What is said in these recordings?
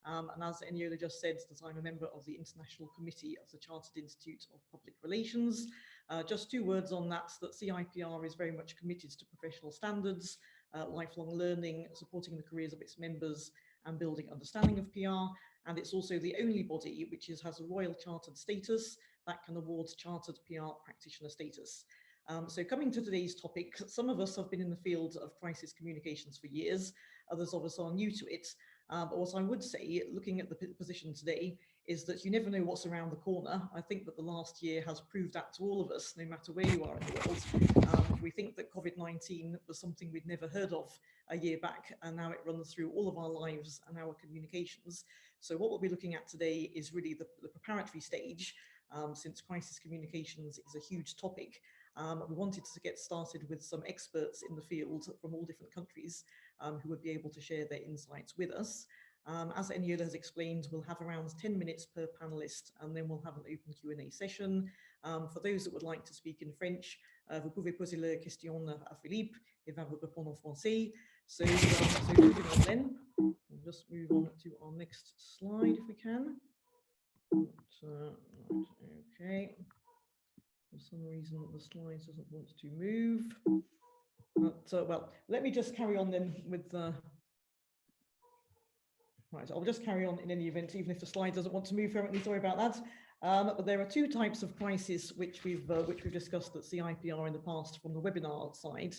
And as Eniola just said, that I'm a member of the International Committee of the Chartered Institute of Public Relations. Just 2 words on that CIPR is very much committed to professional standards, lifelong learning, supporting the careers of its members and building understanding of PR. And it's also the only body which has a Royal Chartered status that can award Chartered PR practitioner status. So coming to today's topic, some of us have been in the field of crisis communications for years, others of us are new to it. But what I would say, looking at the position today, is that you never know what's around the corner. I think that the last year has proved that to all of us, no matter where you are in the world. We think that COVID-19 was something we'd never heard of a year back, and now it runs through all of our lives and our communications. So what we'll be looking at today is really the preparatory stage, since crisis communications is a huge topic. We wanted to get started with some experts in the field from all different countries who would be able to share their insights with us. As Eniola has explained, we'll have around 10 minutes per panelist, and then we'll have an open Q&A session. For those that would like to speak in French, vous pouvez poser la question à Philippe, et va vous répondre en français. So moving on then, we'll just move on to our next slide if we can. Okay. For some reason, the slides doesn't want to move. But, well, let me just carry on then with the... Right, I'll just carry on in any event, even if the slide doesn't want to move currently, sorry about that. But there are 2 types of crisis which we've discussed at CIPR in the past from the webinar side,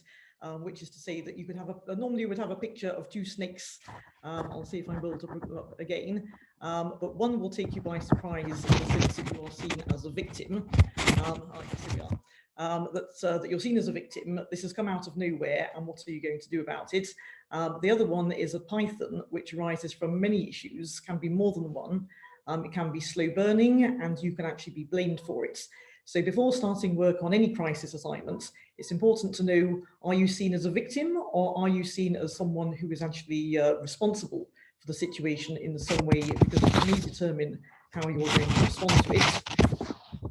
which is to say that you could have normally you would have a picture of 2 snakes. I'll see if I'm able to put it up again. But one will take you by surprise in the sense that you are seen as a victim. That you're seen as a victim. This has come out of nowhere, and what are you going to do about it? The other one is a python, which arises from many issues, can be more than one. It can be slow burning, and you can actually be blamed for it. So before starting work on any crisis assignment, it's important to know, are you seen as a victim, or are you seen as someone who is actually responsible for the situation in some way, because it may determine how you're going to respond to it.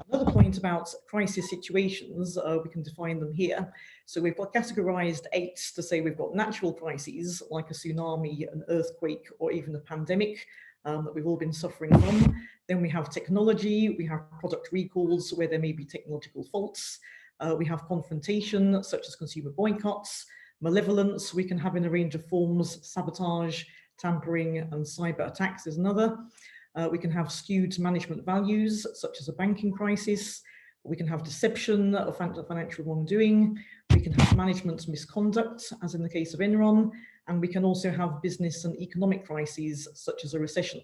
Another point about crisis situations, we can define them here. So we've got categorized 8 to say we've got natural crises like a tsunami, an earthquake, or even a pandemic that we've all been suffering from. Then we have technology, we have product recalls where there may be technological faults. We have confrontation, such as consumer boycotts. Malevolence, we can have in a range of forms, sabotage, tampering, and cyber attacks is another. We can have skewed management values, such as a banking crisis. We can have deception or financial wrongdoing. We can have management misconduct, as in the case of Enron. And we can also have business and economic crises, such as a recession.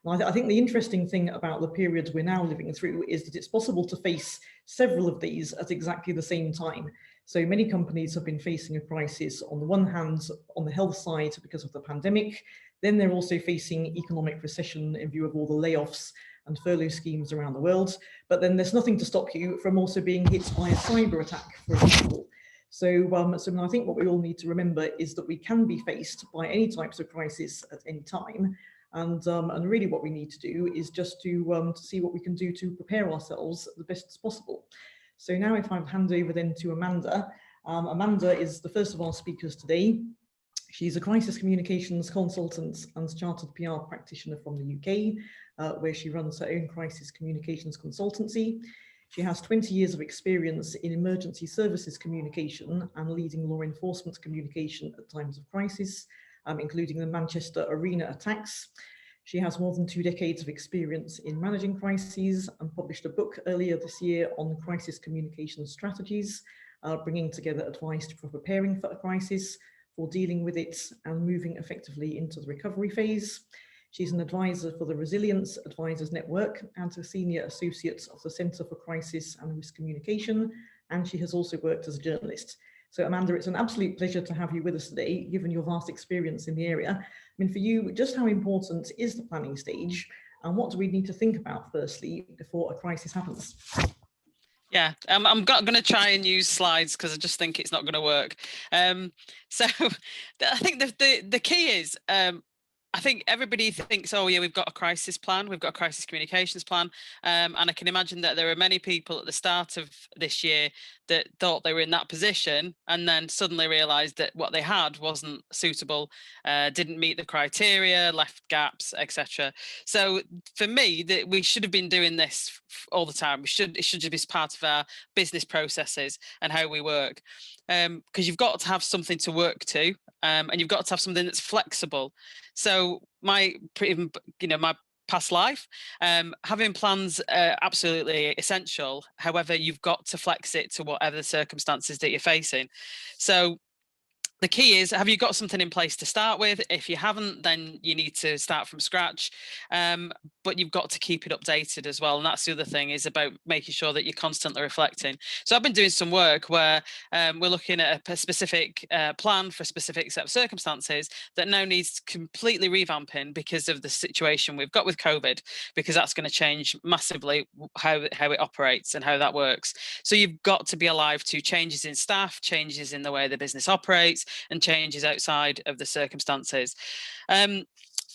Now, I think the interesting thing about the period we're now living through is that it's possible to face several of these at exactly the same time. So many companies have been facing a crisis on the one hand on the health side because of the pandemic. Then they're also facing economic recession in view of all the layoffs and furlough schemes around the world. But then there's nothing to stop you from also being hit by a cyber attack, for example. So I think what we all need to remember is that we can be faced by any types of crisis at any time. And really what we need to do is just to see what we can do to prepare ourselves the best as possible. So now if I hand over then to Amanda. Amanda is the first of our speakers today. She's a crisis communications consultant and chartered PR practitioner from the UK, where she runs her own crisis communications consultancy. She has 20 years of experience in emergency services communication and leading law enforcement communication at times of crisis, including the Manchester Arena attacks. She has more than 2 decades of experience in managing crises and published a book earlier this year on crisis communication strategies, bringing together advice for preparing for a crisis, for dealing with it and moving effectively into the recovery phase. She's an advisor for the Resilience Advisors Network and a senior associate of the Centre for Crisis and Risk Communication, and she has also worked as a journalist. So Amanda, it's an absolute pleasure to have you with us today, given your vast experience in the area. I mean, for you, just how important is the planning stage, and what do we need to think about firstly before a crisis happens? Yeah, I'm going to try and use slides because I just think it's not going to work. So I think the key is, I I think everybody thinks, oh yeah, we've got a crisis plan, we've got a crisis communications plan, and I can imagine that there are many people at the start of this year that thought they were in that position, and then suddenly realised that what they had wasn't suitable, didn't meet the criteria, left gaps, etc. So for me, that we should have been doing this all the time. It should just be part of our business processes and how we work, because you've got to have something to work to, and you've got to have something that's flexible. So my past life, having plans absolutely essential. However, you've got to flex it to whatever the circumstances that you're facing. So the key is, have you got something in place to start with? If you haven't, then you need to start from scratch. But you've got to keep it updated as well. And that's the other thing, is about making sure that you're constantly reflecting. So I've been doing some work where we're looking at a specific plan for a specific set of circumstances that now needs completely revamping because of the situation we've got with COVID, because that's going to change massively how it operates and how that works. So you've got to be alive to changes in staff, changes in the way the business operates, and changes outside of the circumstances.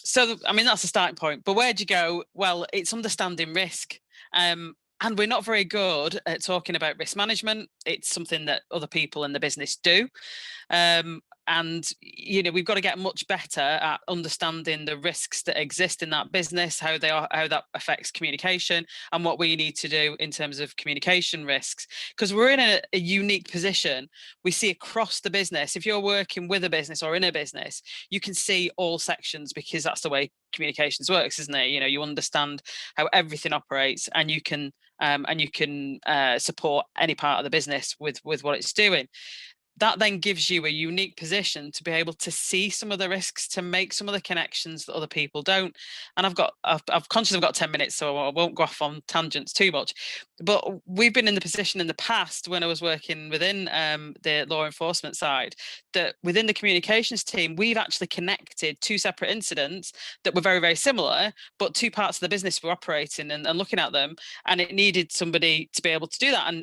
So, I mean, that's a starting point. But where do you go? Well, it's understanding risk. And we're not very good at talking about risk management. It's something that other people in the business do. And we've got to get much better at understanding the risks that exist in that business, how that affects communication, and what we need to do in terms of communication risks. Because we're in a unique position. We see across the business. If you're working with a business or in a business, you can see all sections, because that's the way communications works, isn't it? You understand how everything operates, and you can support any part of the business with what it's doing. That then gives you a unique position to be able to see some of the risks, to make some of the connections that other people don't. And I've conscious I've got 10 minutes, so I won't go off on tangents too much. But we've been in the position in the past, when I was working within the law enforcement side, that within the communications team, we've actually connected two separate incidents that were very, very similar, but two parts of the business were operating and looking at them, and it needed somebody to be able to do that.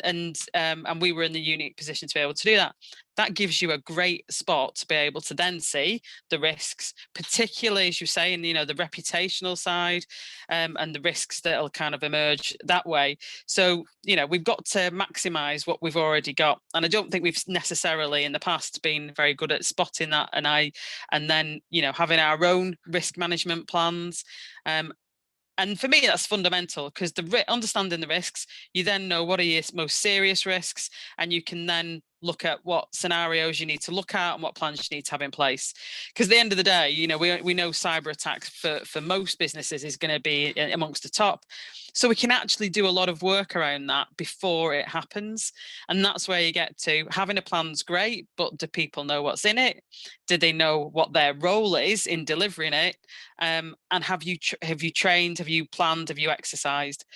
And we were in the unique position to be able to do that. That gives you a great spot to be able to then see the risks, particularly, as you say, in the reputational side, and the risks that'll kind of emerge that way. So we've got to maximize what we've already got, and I don't think we've necessarily in the past been very good at spotting that. And then having our own risk management plans. And for me, that's fundamental, because understanding the risks, you then know what are your most serious risks, and you can then look at what scenarios you need to look at and what plans you need to have in place. Because at the end of the day, we know cyber attacks for most businesses is going to be amongst the top. So we can actually do a lot of work around that before it happens. And that's where you get to having a plan's great, but do people know what's in it? Do they know what their role is in delivering it? And have you trained? Have you planned? Have you exercised?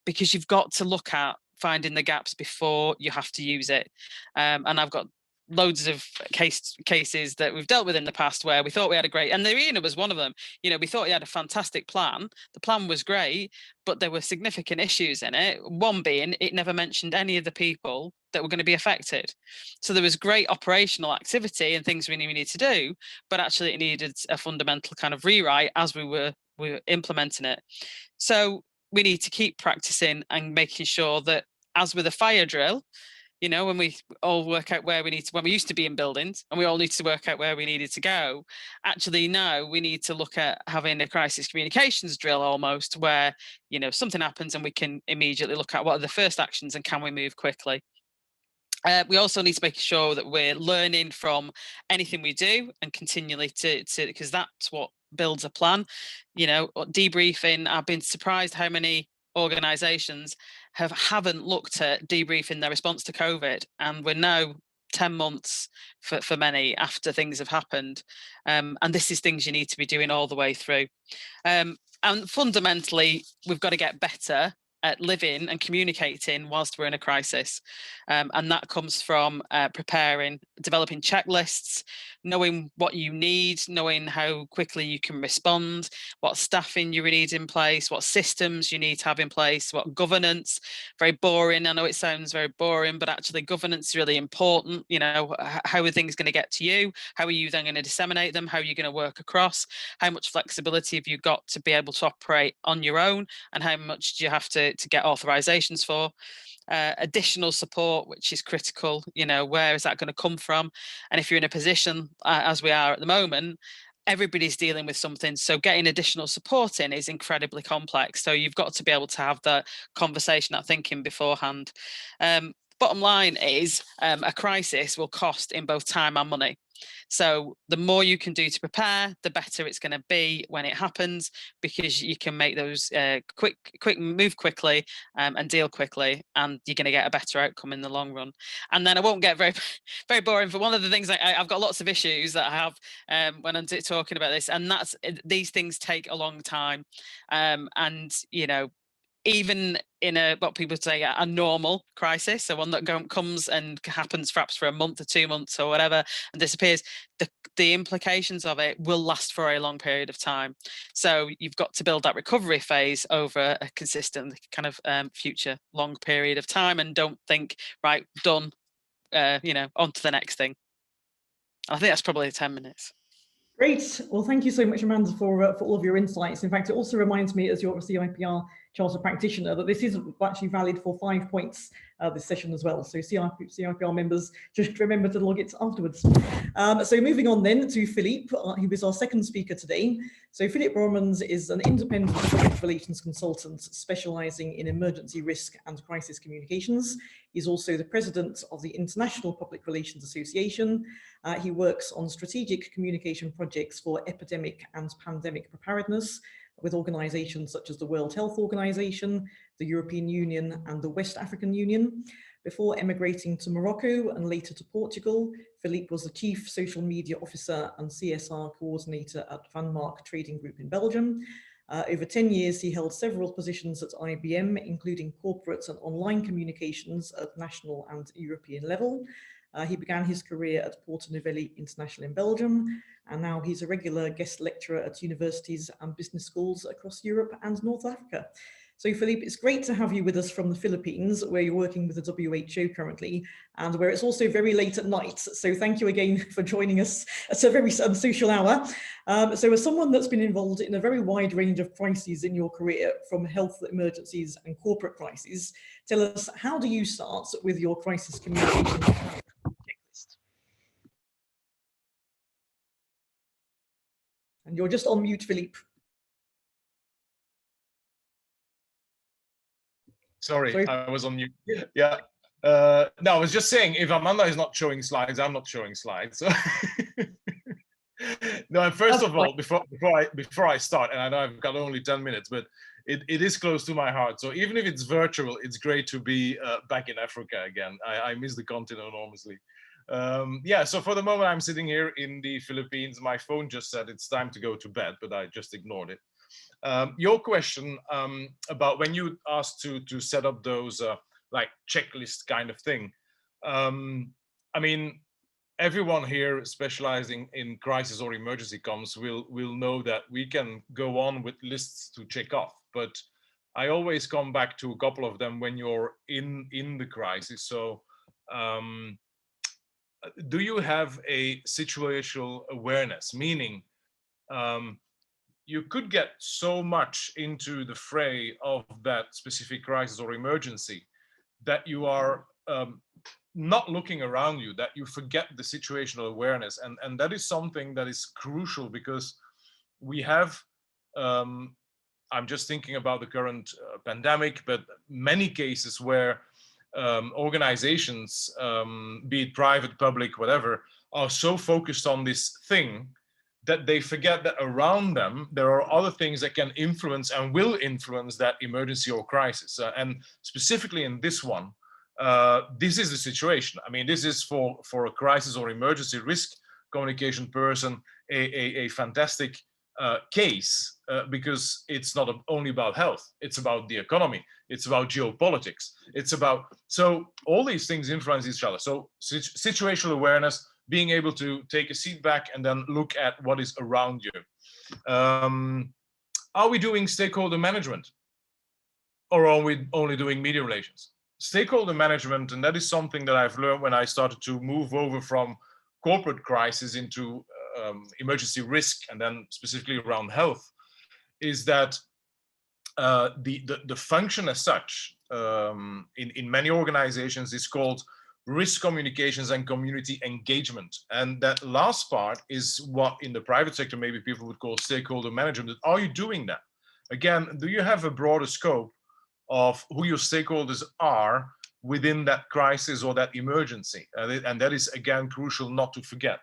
Because you've got to look at finding the gaps before you have to use it. And I've got loads of cases that we've dealt with in the past where we thought we had a great, and the arena was one of them. We thought we had a fantastic plan. The plan was great, but there were significant issues in it. One being, it never mentioned any of the people that were going to be affected. So there was great operational activity and things we needed to do, but actually it needed a fundamental kind of rewrite as we were implementing it. So we need to keep practicing and making sure that, as with a fire drill, when we all work out where we need to, when we used to be in buildings and we all need to work out where we needed to go, actually now we need to look at having a crisis communications drill almost, where, something happens and we can immediately look at what are the first actions and can we move quickly. We also need to make sure that we're learning from anything we do and continually to because that's what builds a plan. Debriefing. I've been surprised how many organizations haven't looked at debriefing their response to COVID, and we're now 10 months for many after things have happened, and this is things you need to be doing all the way through. And fundamentally, we've got to get better at living and communicating whilst we're in a crisis. And that comes from developing checklists, knowing what you need, knowing how quickly you can respond, what staffing you need in place, what systems you need to have in place, what governance. Very boring. I know it sounds very boring, but actually governance is really important. You know, how are things going to get to you? How are you then going to disseminate them? How are you going to work across? How much flexibility have you got to be able to operate on your own? And how much do you have to get authorizations for? Additional support, which is critical. You know, where is that going to come from? And if you're in a position as we are at the moment, everybody's dealing with something, so getting additional support in is incredibly complex. So you've got to be able to have that conversation, that thinking beforehand. Bottom line is a crisis will cost in both time and money. So the more you can do to prepare, the better it's going to be when it happens, because you can make those quick move quickly and deal quickly, and you're going to get a better outcome in the long run. And then I won't get very very boring, but one of the things I've got lots of issues that I have when I'm talking about this, and that's these things take a long time, and you know, even in a what people say a normal crisis, so one that comes and happens perhaps for a month or 2 months or whatever and disappears, the implications of it will last for a long period of time. So you've got to build that recovery phase over a consistent kind of future long period of time, and don't think, right, done, you know, on to the next thing. I think that's probably 10 minutes. Great. Well, thank you so much, Amanda, for all of your insights. In fact, it also reminds me, as you're a CIPR Charter Practitioner, that this is actually valid for 5 points this session as well. So CIPR members, just remember to log it afterwards. So moving on then to Philippe, who is our second speaker today. So Philippe Bormans is an independent public relations consultant specialising in emergency risk and crisis communications. He's also the president of the International Public Relations Association. He works on strategic communication projects for epidemic and pandemic preparedness with organisations such as the World Health Organization, the European Union and the West African Union. Before emigrating to Morocco and later to Portugal, Philippe was the Chief Social Media Officer and CSR Coordinator at Van Mark Trading Group in Belgium. Over 10 years, he held several positions at IBM, including corporate and online communications at national and European level. He began his career at Porto Novelli International in Belgium, and now he's a regular guest lecturer at universities and business schools across Europe and North Africa. So Philippe, it's great to have you with us from the Philippines, where you're working with the WHO currently, and where it's also very late at night. So thank you again for joining us at a very social hour. So as someone that's been involved in a very wide range of crises in your career, from health emergencies and corporate crises, tell us, how do you start with your crisis communication checklist? And you're just on mute, Philippe. Sorry, I was on mute. Yeah. No, I was just saying, if Amanda is not showing slides, I'm not showing slides. So no, and first of all, before I start, and I know I've got only 10 minutes, but it is close to my heart. So even if it's virtual, it's great to be back in Africa again. I miss the continent enormously. Yeah, so for the moment, I'm sitting here in the Philippines. My phone just said it's time to go to bed, but I just ignored it. Your question about when you asked to set up those like checklist kind of thing. I mean, everyone here specializing in crisis or emergency comms will know that we can go on with lists to check off, but I always come back to a couple of them when you're in the crisis. So do you have a situational awareness, meaning you could get so much into the fray of that specific crisis or emergency that you are not looking around you, that you forget the situational awareness. And that is something that is crucial, because we have, I'm just thinking about the current pandemic, but many cases where organizations, be it private, public, whatever, are so focused on this thing that they forget that around them there are other things that can influence and will influence that emergency or crisis. And specifically in this one, this is the situation. I mean, this is for a crisis or emergency risk communication person a fantastic case, because it's not only about health, it's about the economy, it's about geopolitics, it's about, so all these things influence each other. So situational awareness, being able to take a seat back and then look at what is around you. Are we doing stakeholder management, or are we only doing media relations? Stakeholder management, and that is something that I've learned when I started to move over from corporate crisis into emergency risk, and then specifically around health, is that the function as such in many organizations is called risk communications and community engagement. And that last part is what in the private sector maybe people would call stakeholder management. Are you doing that? Again, do you have a broader scope of who your stakeholders are within that crisis or that emergency? And that is, again, crucial not to forget.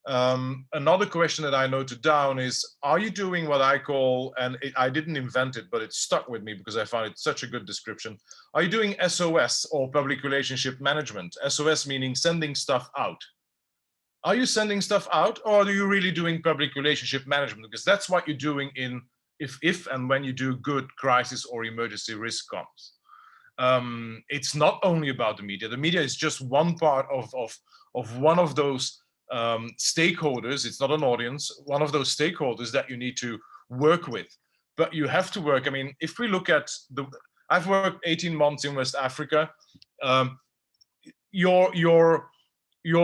Another question that I noted down is, are you doing what I call, and I didn't invent it, but it stuck with me because I found it such a good description. Are you doing SOS, or public relationship management? SOS meaning sending stuff out. Are you sending stuff out, or are you really doing public relationship management? Because that's what you're doing in if and when you do good crisis or emergency risk comms. It's not only about the media. The media is just one part of one of those stakeholders. It's not an audience, one of those stakeholders that you need to work with. But you have to work, I mean, if we look at I've worked 18 months in West Africa. Your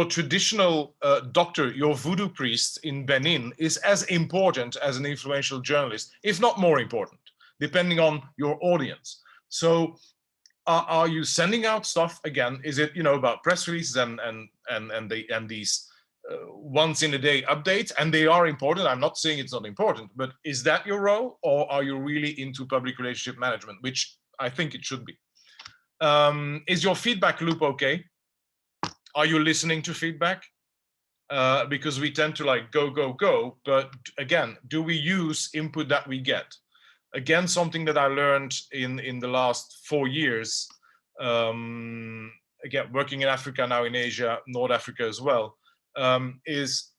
traditional doctor, your voodoo priest in Benin is as important as an influential journalist, if not more important, depending on your audience. So are you sending out stuff again? Is it, about press releases and these once in a day updates? And they are important. I'm not saying it's not important, but is that your role, or are you really into public relationship management, which I think it should be? Is your feedback loop okay? Are you listening to feedback? Because we tend to like go, but again, do we use input that we get? Again, something that I learned in the last 4 years, again, working in Africa, now in Asia, North Africa as well, is,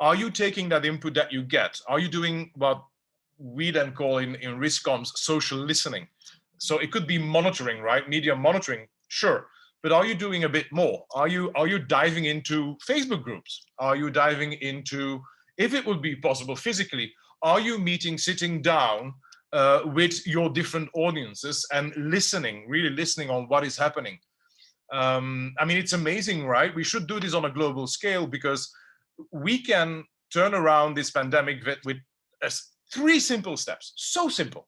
are you taking that input that you get? Are you doing what we then call in risk comms social listening? So it could be monitoring, right? Media monitoring, sure. But are you doing a bit more? Are you diving into Facebook groups? Are you diving into, if it would be possible physically, are you sitting down with your different audiences and listening, really listening on what is happening? I mean, it's amazing, right? We should do this on a global scale, because we can turn around this pandemic with 3 simple steps. So simple.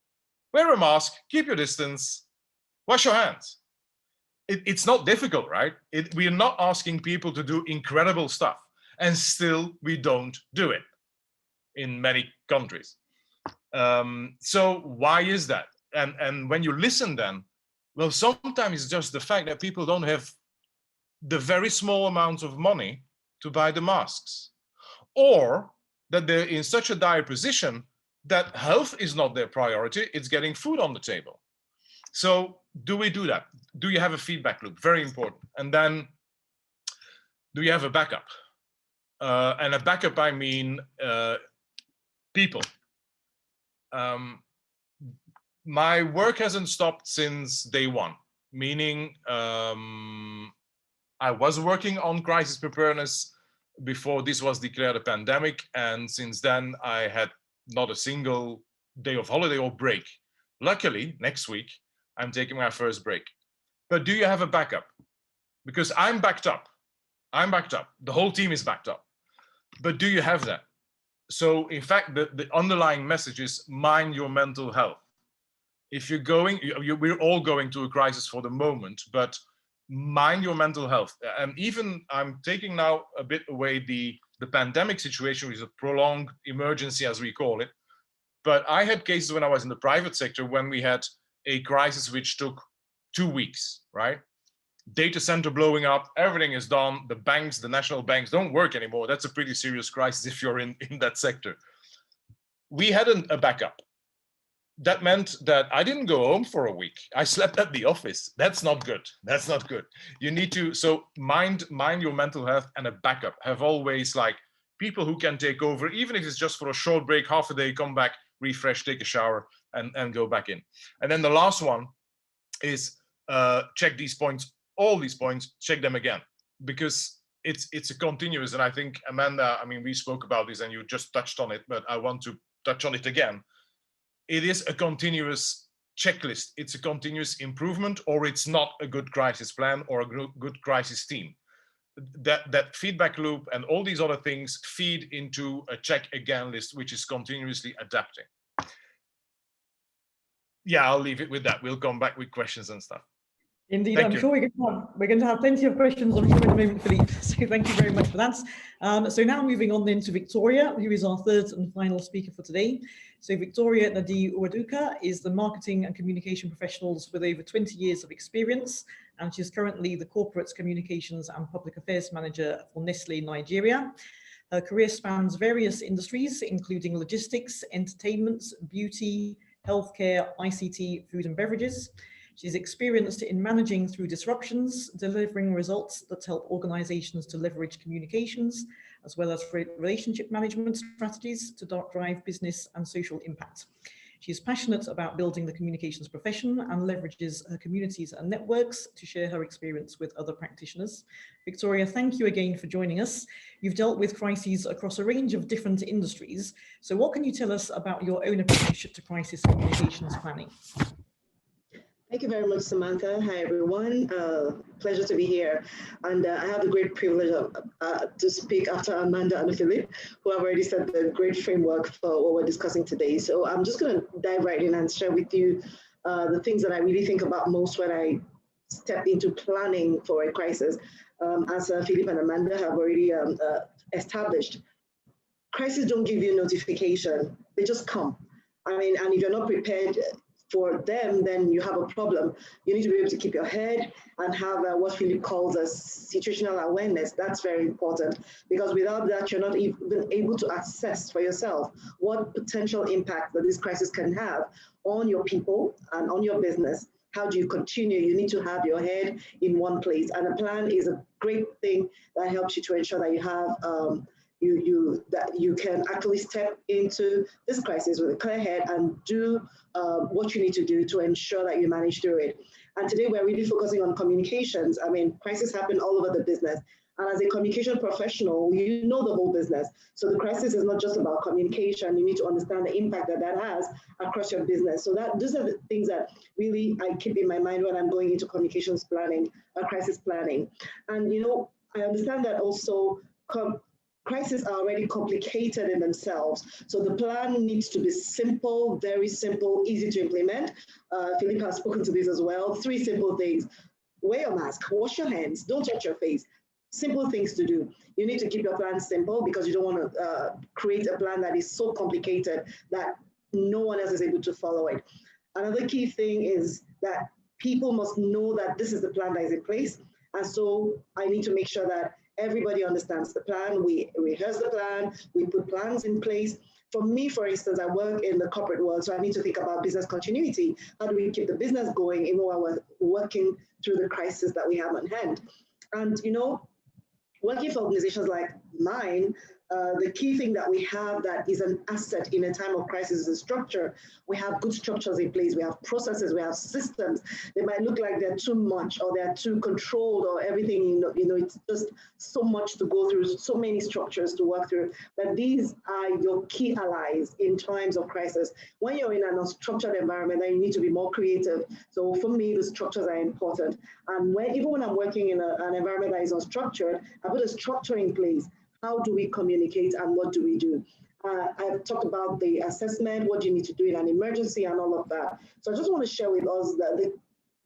Wear a mask, keep your distance, wash your hands. It's not difficult, right? We are not asking people to do incredible stuff, and still we don't do it in many countries. So why is that? And when you listen then, well, sometimes it's just the fact that people don't have the very small amounts of money to buy the masks, or that they're in such a dire position that health is not their priority, it's getting food on the table. So do we do that? Do you have a feedback loop? Very important. And then, do you have a backup? And a backup, I mean people. My work hasn't stopped since day one, meaning I was working on crisis preparedness before this was declared a pandemic. And since then, I had not a single day of holiday or break. Luckily, next week, I'm taking my first break. But do you have a backup? Because I'm backed up. I'm backed up. The whole team is backed up. But do you have that? So in fact, the underlying message is mind your mental health. If you're going, we're all going to a crisis for the moment, but mind your mental health. And even I'm taking now a bit away the pandemic situation, which is a prolonged emergency, as we call it. But I had cases when I was in the private sector when we had a crisis which took 2 weeks, right? Data center blowing up, everything is done. The banks, the national banks don't work anymore. That's a pretty serious crisis if you're in that sector. We had a backup. That meant that I didn't go home for a week. I slept at the office. That's not good. That's not good. You need to, so mind your mental health, and a backup. Have always like people who can take over, even if it's just for a short break, half a day, come back, refresh, take a shower, and go back in. And then the last one is check these points, all these points, check them again, because it's a continuous. And I think, Amanda, I mean, we spoke about this and you just touched on it, but I want to touch on it again. It is a continuous checklist. It's a continuous improvement, or it's not a good crisis plan or a good crisis team. That feedback loop and all these other things feed into a check again list, which is continuously adapting. Yeah, I'll leave it with that. We'll come back with questions and stuff. Indeed, I'm sure we're going to have plenty of questions, I'm sure, in a moment, Philippe. So thank you very much for that. So now moving on then to Victoria, who is our third and final speaker for today. So Victoria Nadi Uwaduka is the marketing and communication professionals with over 20 years of experience, and she's currently the corporate communications and public affairs manager for Nestle Nigeria. Her career spans various industries, including logistics, entertainment, beauty, healthcare, ICT, food and beverages. She's experienced in managing through disruptions, delivering results that help organizations to leverage communications, as well as relationship management strategies to drive business and social impact. She's passionate about building the communications profession and leverages her communities and networks to share her experience with other practitioners. Victoria, thank you again for joining us. You've dealt with crises across a range of different industries. So what can you tell us about your own approach to crisis communications planning? Thank you very much, Samantha. Hi, everyone. Pleasure to be here. And I have the great privilege of, to speak after Amanda and Philippe, who have already set the great framework for what we're discussing today. So I'm just going to dive right in and share with you the things that I really think about most when I step into planning for a crisis. As Philippe and Amanda have already established, crises don't give you notification. They just come. I mean, and if you're not prepared for them, then you have a problem. You need to be able to keep your head and have what Philippe calls a situational awareness. That's very important, because without that, you're not even able to assess for yourself what potential impact that this crisis can have on your people and on your business. How do you continue? You need to have your head in one place. And a plan is a great thing that helps you to ensure that you have that you can actually step into this crisis with a clear head and do what you need to do to ensure that you manage through it. And today we're really focusing on communications. I mean, crises happen all over the business. And as a communication professional, you know the whole business. So the crisis is not just about communication. You need to understand the impact that that has across your business. So those are the things that really I keep in my mind when I'm going into communications planning, crisis planning. And, you know, I understand that also crises are already complicated in themselves. So the plan needs to be simple, very simple, easy to implement. Philippe has spoken to this as well. 3 simple things. Wear your mask, wash your hands, don't touch your face. Simple things to do. You need to keep your plan simple because you don't want to create a plan that is so complicated that no one else is able to follow it. Another key thing is that people must know that this is the plan that is in place. And so I need to make sure that everybody understands the plan. We rehearse the plan, we put plans in place. For me, for instance, I work in the corporate world, so I need to think about business continuity. How do we keep the business going even while we're working through the crisis that we have on hand? And, you know, working for organizations like mine, the key thing that we have that is an asset in a time of crisis is structure. We have good structures in place. We have processes. We have systems. They might look like they're too much or they're too controlled or everything. You know, it's just so much to go through, so many structures to work through. But these are your key allies in times of crisis. When you're in an unstructured environment, then you need to be more creative. So for me, the structures are important. And even when I'm working in an environment that is unstructured, I put a structure in place. How do we communicate and what do we do? I've talked about the assessment, what you need to do in an emergency and all of that. So I just want to share with us that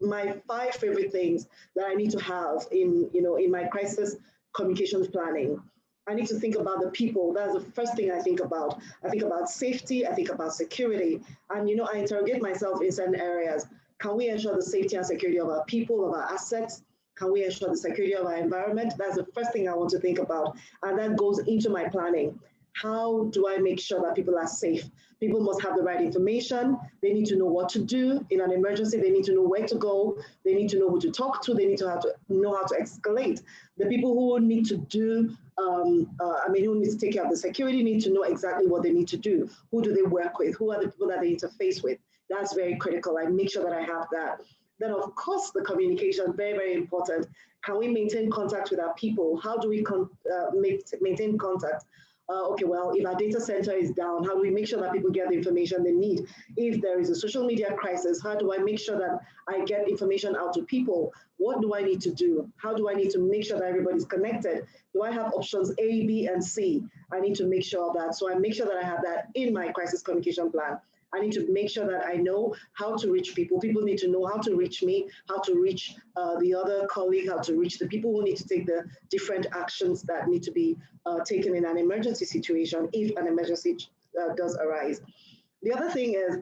my 5 favorite things that I need to have in my crisis communications planning. I need to think about the people. That's the first thing I think about. I think about safety, I think about security. And, you know, I interrogate myself in certain areas. Can we ensure the safety and security of our people, of our assets? Can we ensure the security of our environment? That's the first thing I want to think about. And that goes into my planning. How do I make sure that people are safe? People must have the right information. They need to know what to do in an emergency. They need to know where to go. They need to know who to talk to. They need to know how to escalate. The people who need to do, who need to take care of the security need to know exactly what they need to do. Who do they work with? Who are the people that they interface with? That's very critical. I make sure that I have that. Then, of course, the communication, very, very important. Can we maintain contact with our people? How do we maintain contact? Okay, well, if our data center is down, how do we make sure that people get the information they need? If there is a social media crisis, how do I make sure that I get information out to people? What do I need to do? How do I need to make sure that everybody's connected? Do I have options A, B, and C? I need to make sure of that. So I make sure that I have that in my crisis communication plan. I need to make sure that I know how to reach people. People need to know how to reach me, how to reach the other colleague, how to reach the people who need to take the different actions that need to be taken in an emergency situation if an emergency does arise. The other thing is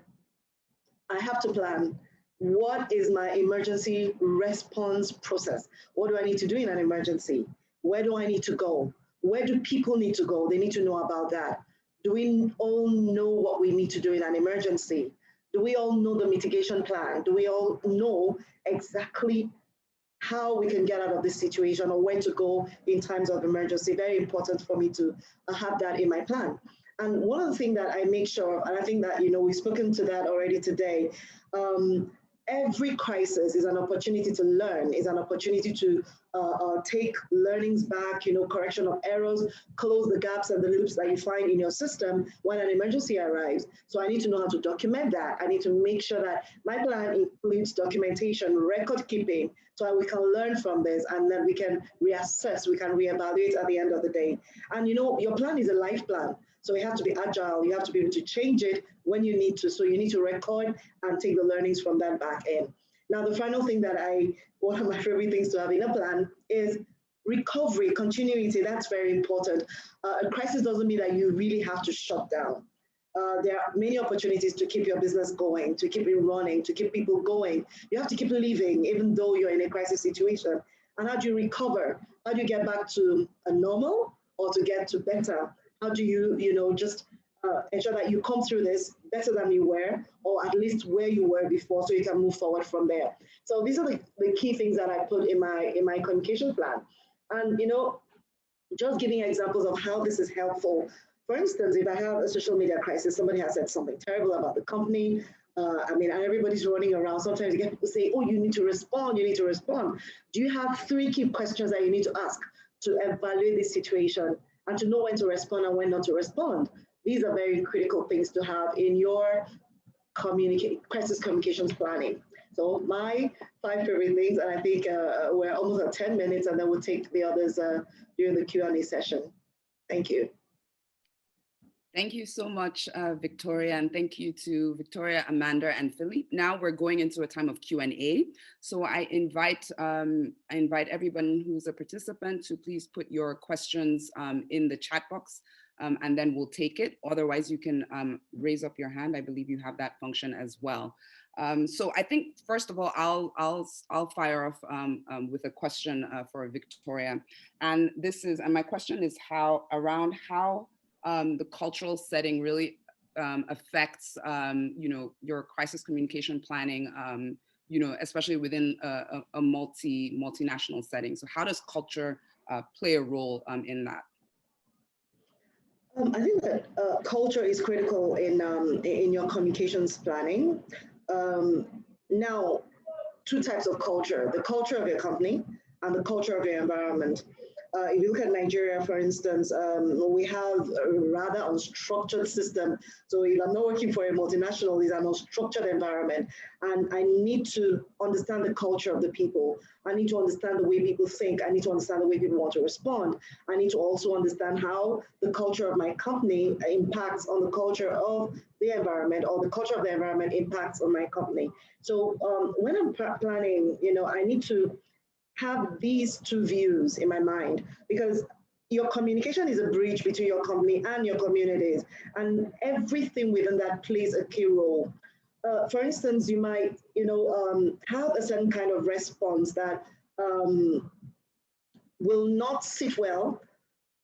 I have to plan. What is my emergency response process? What do I need to do in an emergency? Where do I need to go? Where do people need to go? They need to know about that. Do we all know what we need to do in an emergency? Do we all know the mitigation plan? Do we all know exactly how we can get out of this situation or where to go in times of emergency? Very important for me to have that in my plan. And one of the things that I make sure of, and I think that, we've spoken to that already today, every crisis is an opportunity to learn, is an opportunity to take learnings back, correction of errors, close the gaps and the loops that you find in your system when an emergency arrives. So I need to know how to document that. I need to make sure that my plan includes documentation, record keeping, so we can learn from this and then we can reassess, we can reevaluate at the end of the day. And your plan is a life plan. So you have to be agile. You have to be able to change it when you need to. So you need to record and take the learnings from that back in. Now, the final thing that one of my favorite things to have in a plan is recovery, continuity. That's very important. A crisis doesn't mean that you really have to shut down. There are many opportunities to keep your business going, to keep it running, to keep people going. You have to keep living, even though you're in a crisis situation. And how do you recover? How do you get back to a normal or to get to better? How do you, just ensure that you come through this better than you were, or at least where you were before, so you can move forward from there. So these are the key things that I put in my communication plan. And, just giving examples of how this is helpful. For instance, if I have a social media crisis, somebody has said something terrible about the company, and everybody's running around. Sometimes you get people say, oh, you need to respond, you need to respond. Do you have 3 key questions that you need to ask to evaluate this situation and to know when to respond and when not to respond? These are very critical things to have in your crisis communications planning. So my 5 favorite things, and I think we're almost at 10 minutes, and then we'll take the others during the Q&A session. Thank you. Thank you so much, Victoria, and thank you to Victoria, Amanda, and Philippe. Now we're going into a time of Q&A. So I invite everyone who's a participant to please put your questions in the chat box, and then we'll take it. Otherwise, you can raise up your hand. I believe you have that function as well. So I think, first of all, I'll fire off with a question for Victoria. And my question is how the cultural setting really affects, your crisis communication planning, especially within a multinational setting. So how does culture play a role in that? I think that culture is critical in your communications planning. Now, 2 types of culture: the culture of your company and the culture of your environment. If you look at Nigeria, for instance, we have a rather unstructured system. So if I'm not working for a multinational, it's an unstructured environment. And I need to understand the culture of the people. I need to understand the way people think. I need to understand the way people want to respond. I need to also understand how the culture of my company impacts on the culture of the environment, or the culture of the environment impacts on my company. So when I'm planning, I need to have these 2 views in my mind, because your communication is a bridge between your company and your communities, and everything within that plays a key role. For instance, you might, have a certain kind of response that will not sit well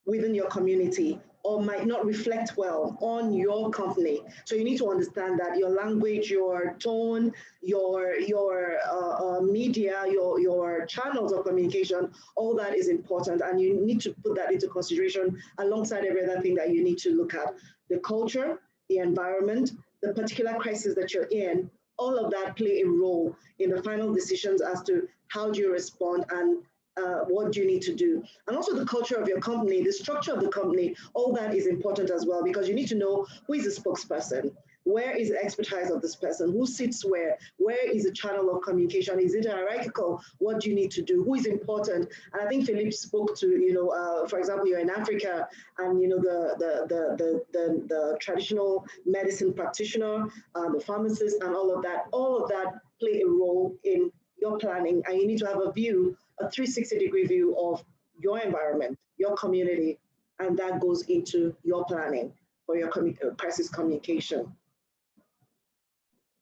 within your community, or might not reflect well on your company. So you need to understand that your language, your tone, your media, your channels of communication, all that is important, and you need to put that into consideration alongside every other thing that you need to look at. The culture, the environment, the particular crisis that you're in, all of that play a role in the final decisions as to how do you respond and what do you need to do. And also the culture of your company, the structure of the company, all that is important as well, because you need to know who is the spokesperson, where is the expertise of this person, who sits where is the channel of communication, is it hierarchical, what do you need to do, who is important. And I think Philippe spoke to, for example, you're in Africa, and the traditional medicine practitioner, the pharmacist, and all of that play a role in your planning, and you need to have a 360-degree view of your environment, your community, and that goes into your planning for your crisis communication.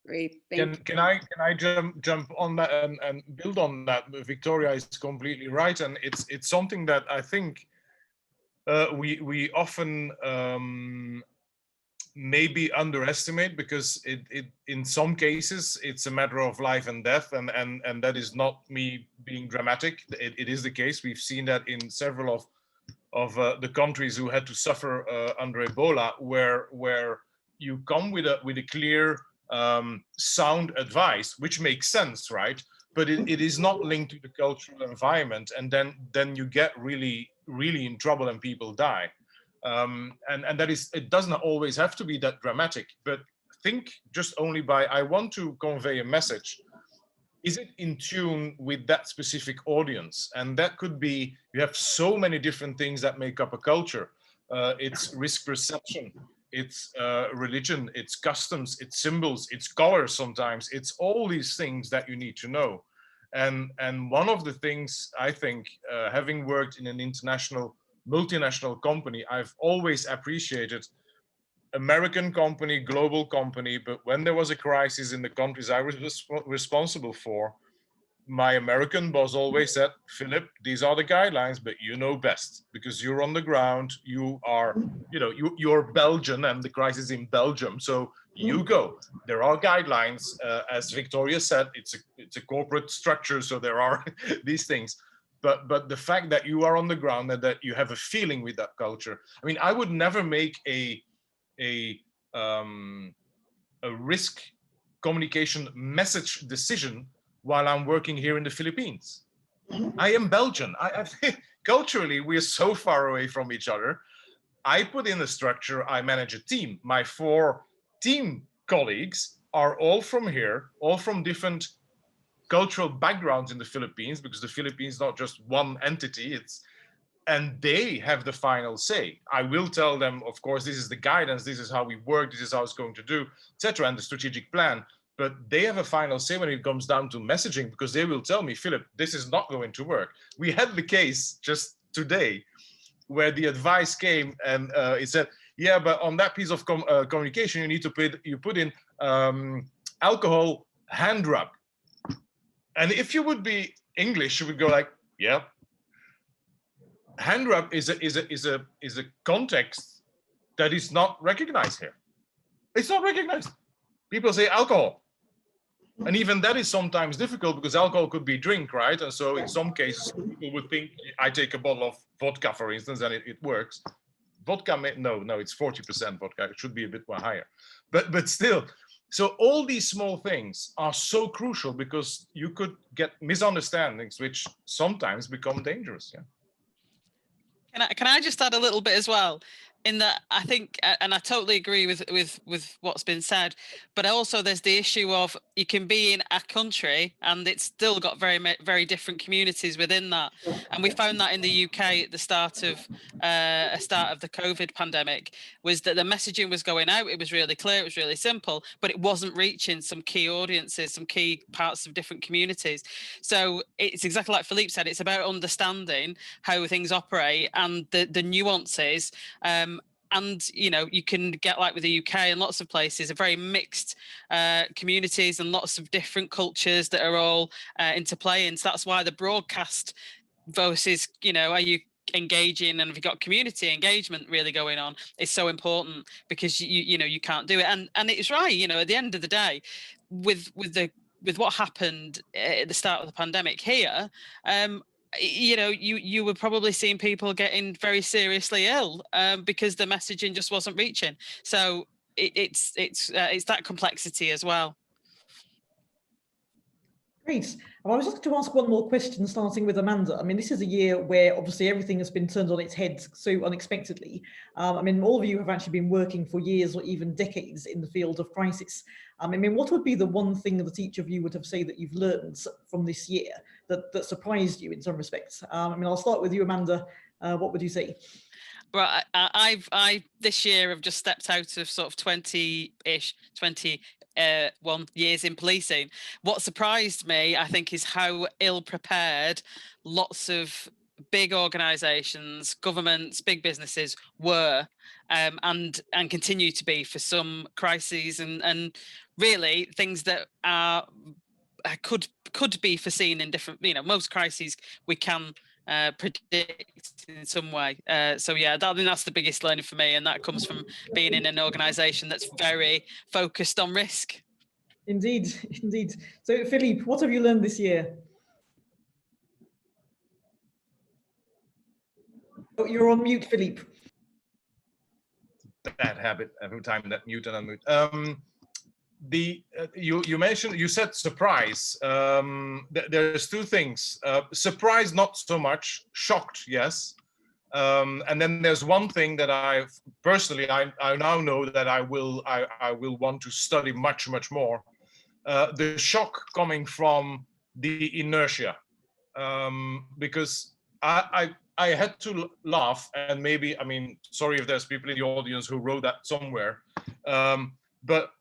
Great, thank you. Can I jump on that and build on that? Victoria is completely right, and it's something that I think we often maybe underestimate, because it in some cases it's a matter of life and death, and that is not me being dramatic. It is the case. We've seen that in several of the countries who had to suffer under Ebola, where you come with a clear sound advice, which makes sense, right? But it is not linked to the cultural environment, and then you get really in trouble and people die. And that is, it doesn't always have to be that dramatic, but think just only by, I want to convey a message. Is it in tune with that specific audience? And that could be, you have so many different things that make up a culture. It's risk perception, it's religion, it's customs, it's symbols, it's colors sometimes, it's all these things that you need to know. And one of the things I think, having worked in an multinational company, I've always appreciated American company, global company, but when there was a crisis in the countries I was responsible for, my American boss always said, Philip, these are the guidelines, but you know best because you're on the ground, you are, you're Belgian and the crisis in Belgium. So you go, there are guidelines. As Victoria said, it's a corporate structure. So there are these things, but the fact that you are on the ground and that you have a feeling with that culture. I mean, I would never make a risk communication message decision while I'm working here in the Philippines. I am Belgian. I culturally, we're so far away from each other. I put in a structure, I manage a team. My 4 team colleagues are all from here, all from different cultural backgrounds in the Philippines, because the Philippines is not just one entity, and they have the final say. I will tell them, of course, this is the guidance, this is how we work, this is how it's going to do, etc., and the strategic plan. But they have a final say when it comes down to messaging, because they will tell me, Philip, this is not going to work. We had the case just today where the advice came and it said, yeah, but on that piece of communication, you need to put in alcohol hand rub. And if you would be English, you would go like, yeah. Hand rub is a context that is not recognized here. It's not recognized. People say alcohol. And even that is sometimes difficult because alcohol could be drink, right? And so in some cases, people would think, I take a bottle of vodka, for instance, and it works. Vodka, no, it's 40% vodka. It should be a bit more higher. But still, so all these small things are so crucial because you could get misunderstandings, which sometimes become dangerous. Yeah. Can I just add a little bit as well? In that, I think, and I totally agree with what's been said, but also there's the issue of you can be in a country and it's still got very different communities within that, and we found that in the UK at the start of the COVID pandemic, was that the messaging was going out, it was really clear, it was really simple, but it wasn't reaching some key audiences, some key parts of different communities. So it's exactly like Philippe said, it's about understanding how things operate and the nuances. And you can get, like with the UK and lots of places, a very mixed communities and lots of different cultures that are all interplaying. So that's why the broadcast versus, are you engaging and if you've got community engagement really going on, is so important, because you know, you can't do it. And it's right, you know, at the end of the day, with what happened at the start of the pandemic here, you know, you were probably seeing people getting very seriously ill because the messaging just wasn't reaching. So it's that complexity as well. Great. I was just going to ask one more question, starting with Amanda. I mean, this is a year where obviously everything has been turned on its head so unexpectedly. I mean, all of you have actually been working for years or even decades in the field of crisis. I mean, what would be the one thing that each of you would have said that you've learned from this year that surprised you in some respects? I mean, I'll start with you, Amanda. What would you say? Well, I this year have just stepped out of sort of 20-ish, 21 years in policing. What surprised me, I think, is how ill prepared lots of big organisations, governments, big businesses were, and continue to be for some crises, and really things that are could be foreseen in different, you know, most crises we can predict in some way. So yeah, I think that's the biggest learning for me, and that comes from being in an organisation that's very focused on risk. Indeed, indeed. So Philippe, what have you learned this year? Oh, you're on mute, Philippe. Bad habit every time that mute and unmute. You said surprise. There's two things. Surprise, not so much. Shocked, yes. And then there's one thing that I now know that I will want to study much more. The shock coming from the inertia, because I had to laugh, and maybe, I mean, sorry if there's people in the audience who wrote that somewhere, but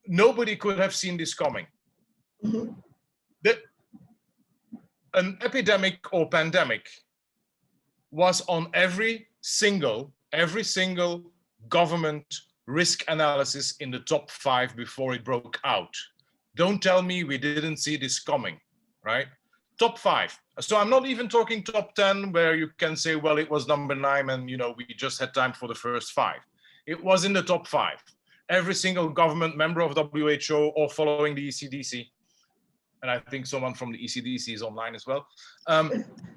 nobody could have seen this coming. An epidemic or pandemic was on every single government risk analysis in the top 5 before it broke out. Don't tell me we didn't see this coming, right? Top 5. So I'm not even talking top 10, where you can say, well, it was number 9 and, you know, we just had time for the first 5. It was in the top 5. Every single government member of WHO or following the ECDC, and I think someone from the ECDC is online as well,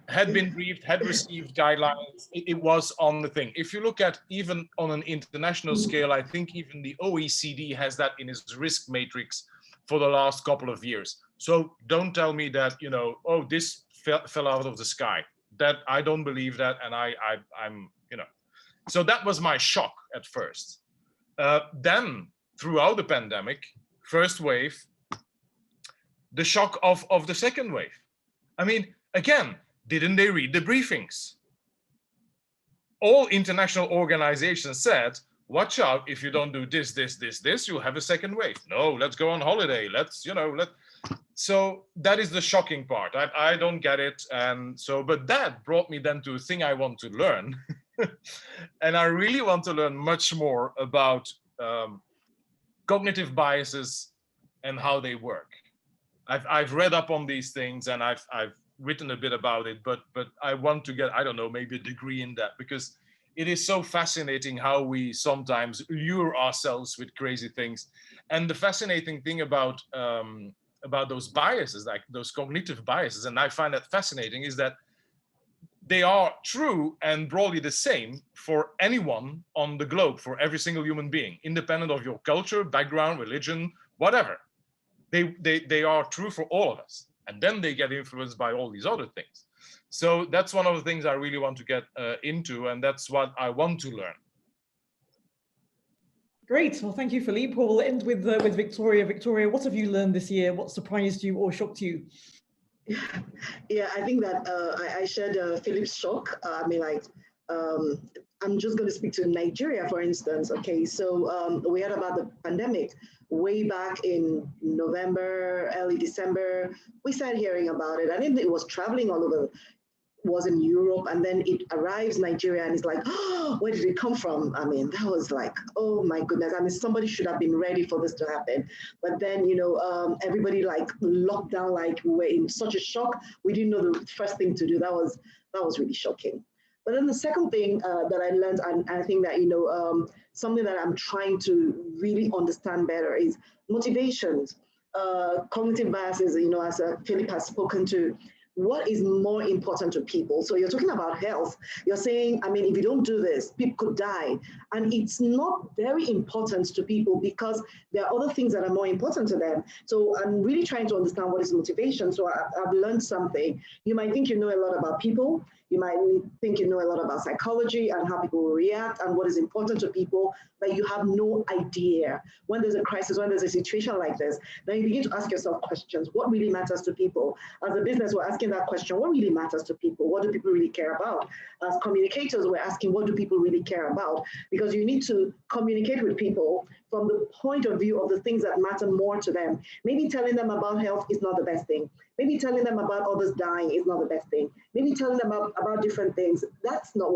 had been briefed, had received guidelines. It was on the thing. If you look at even on an international scale, I think even the OECD has that in its risk matrix for the last couple of years. So don't tell me that, you know, oh, this fell out of the sky. That I don't believe that, and I'm, you know. So that was my shock at first. Then throughout the pandemic, first wave, the shock of the second wave. I mean, again, didn't they read the briefings? All international organizations said, watch out, if you don't do this, you'll have a second wave. No, let's go on holiday. Let's, you know, so that is the shocking part. I don't get it. And so, but that brought me then to a thing I want to learn. And I really want to learn much more about cognitive biases and how they work. I've read up on these things, and I've written a bit about it, but I want to get, I don't know, maybe a degree in that, because it is so fascinating how we sometimes lure ourselves with crazy things. And the fascinating thing about those biases, like those cognitive biases, and I find that fascinating, is that they are true and broadly the same for anyone on the globe, for every single human being, independent of your culture, background, religion, whatever. They are true for all of us. And then they get influenced by all these other things. So that's one of the things I really want to get into, and that's what I want to learn. Great. Well, thank you, Philippe. We'll end with Victoria. Victoria, what have you learned this year? What surprised you or shocked you? Yeah, I think that I shared Philippe's shock. I mean, like, I'm just going to speak to Nigeria, for instance. Okay, so we heard about the pandemic way back in November, early December. We started hearing about it, and it was traveling all over. Was in Europe, and then it arrives Nigeria, and it's like, oh, where did it come from? I mean, that was like, oh my goodness. I mean, somebody should have been ready for this to happen. But then, you know, everybody like locked down, like we were in such a shock. We didn't know the first thing to do. That was really shocking. But then the second thing that I learned, and I think that, something that I'm trying to really understand better is motivations, cognitive biases, as Philip has spoken to. What is more important to people? So you're talking about health. You're saying, I mean, if you don't do this, people could die. And it's not very important to people because there are other things that are more important to them. So I'm really trying to understand what is motivation. So I've learned something. You might think you know a lot about people. You might think you know a lot about psychology and how people will react and what is important to people, but you have no idea. When there's a crisis, when there's a situation like this, then you begin to ask yourself questions. What really matters to people? As a business, we're asking that question, what really matters to people? What do people really care about? As communicators, we're asking, what do people really care about? Because you need to communicate with people from the point of view of the things that matter more to them. Maybe telling them about health is not the best thing. Maybe telling them about others dying is not the best thing. Maybe telling them about different things. That's not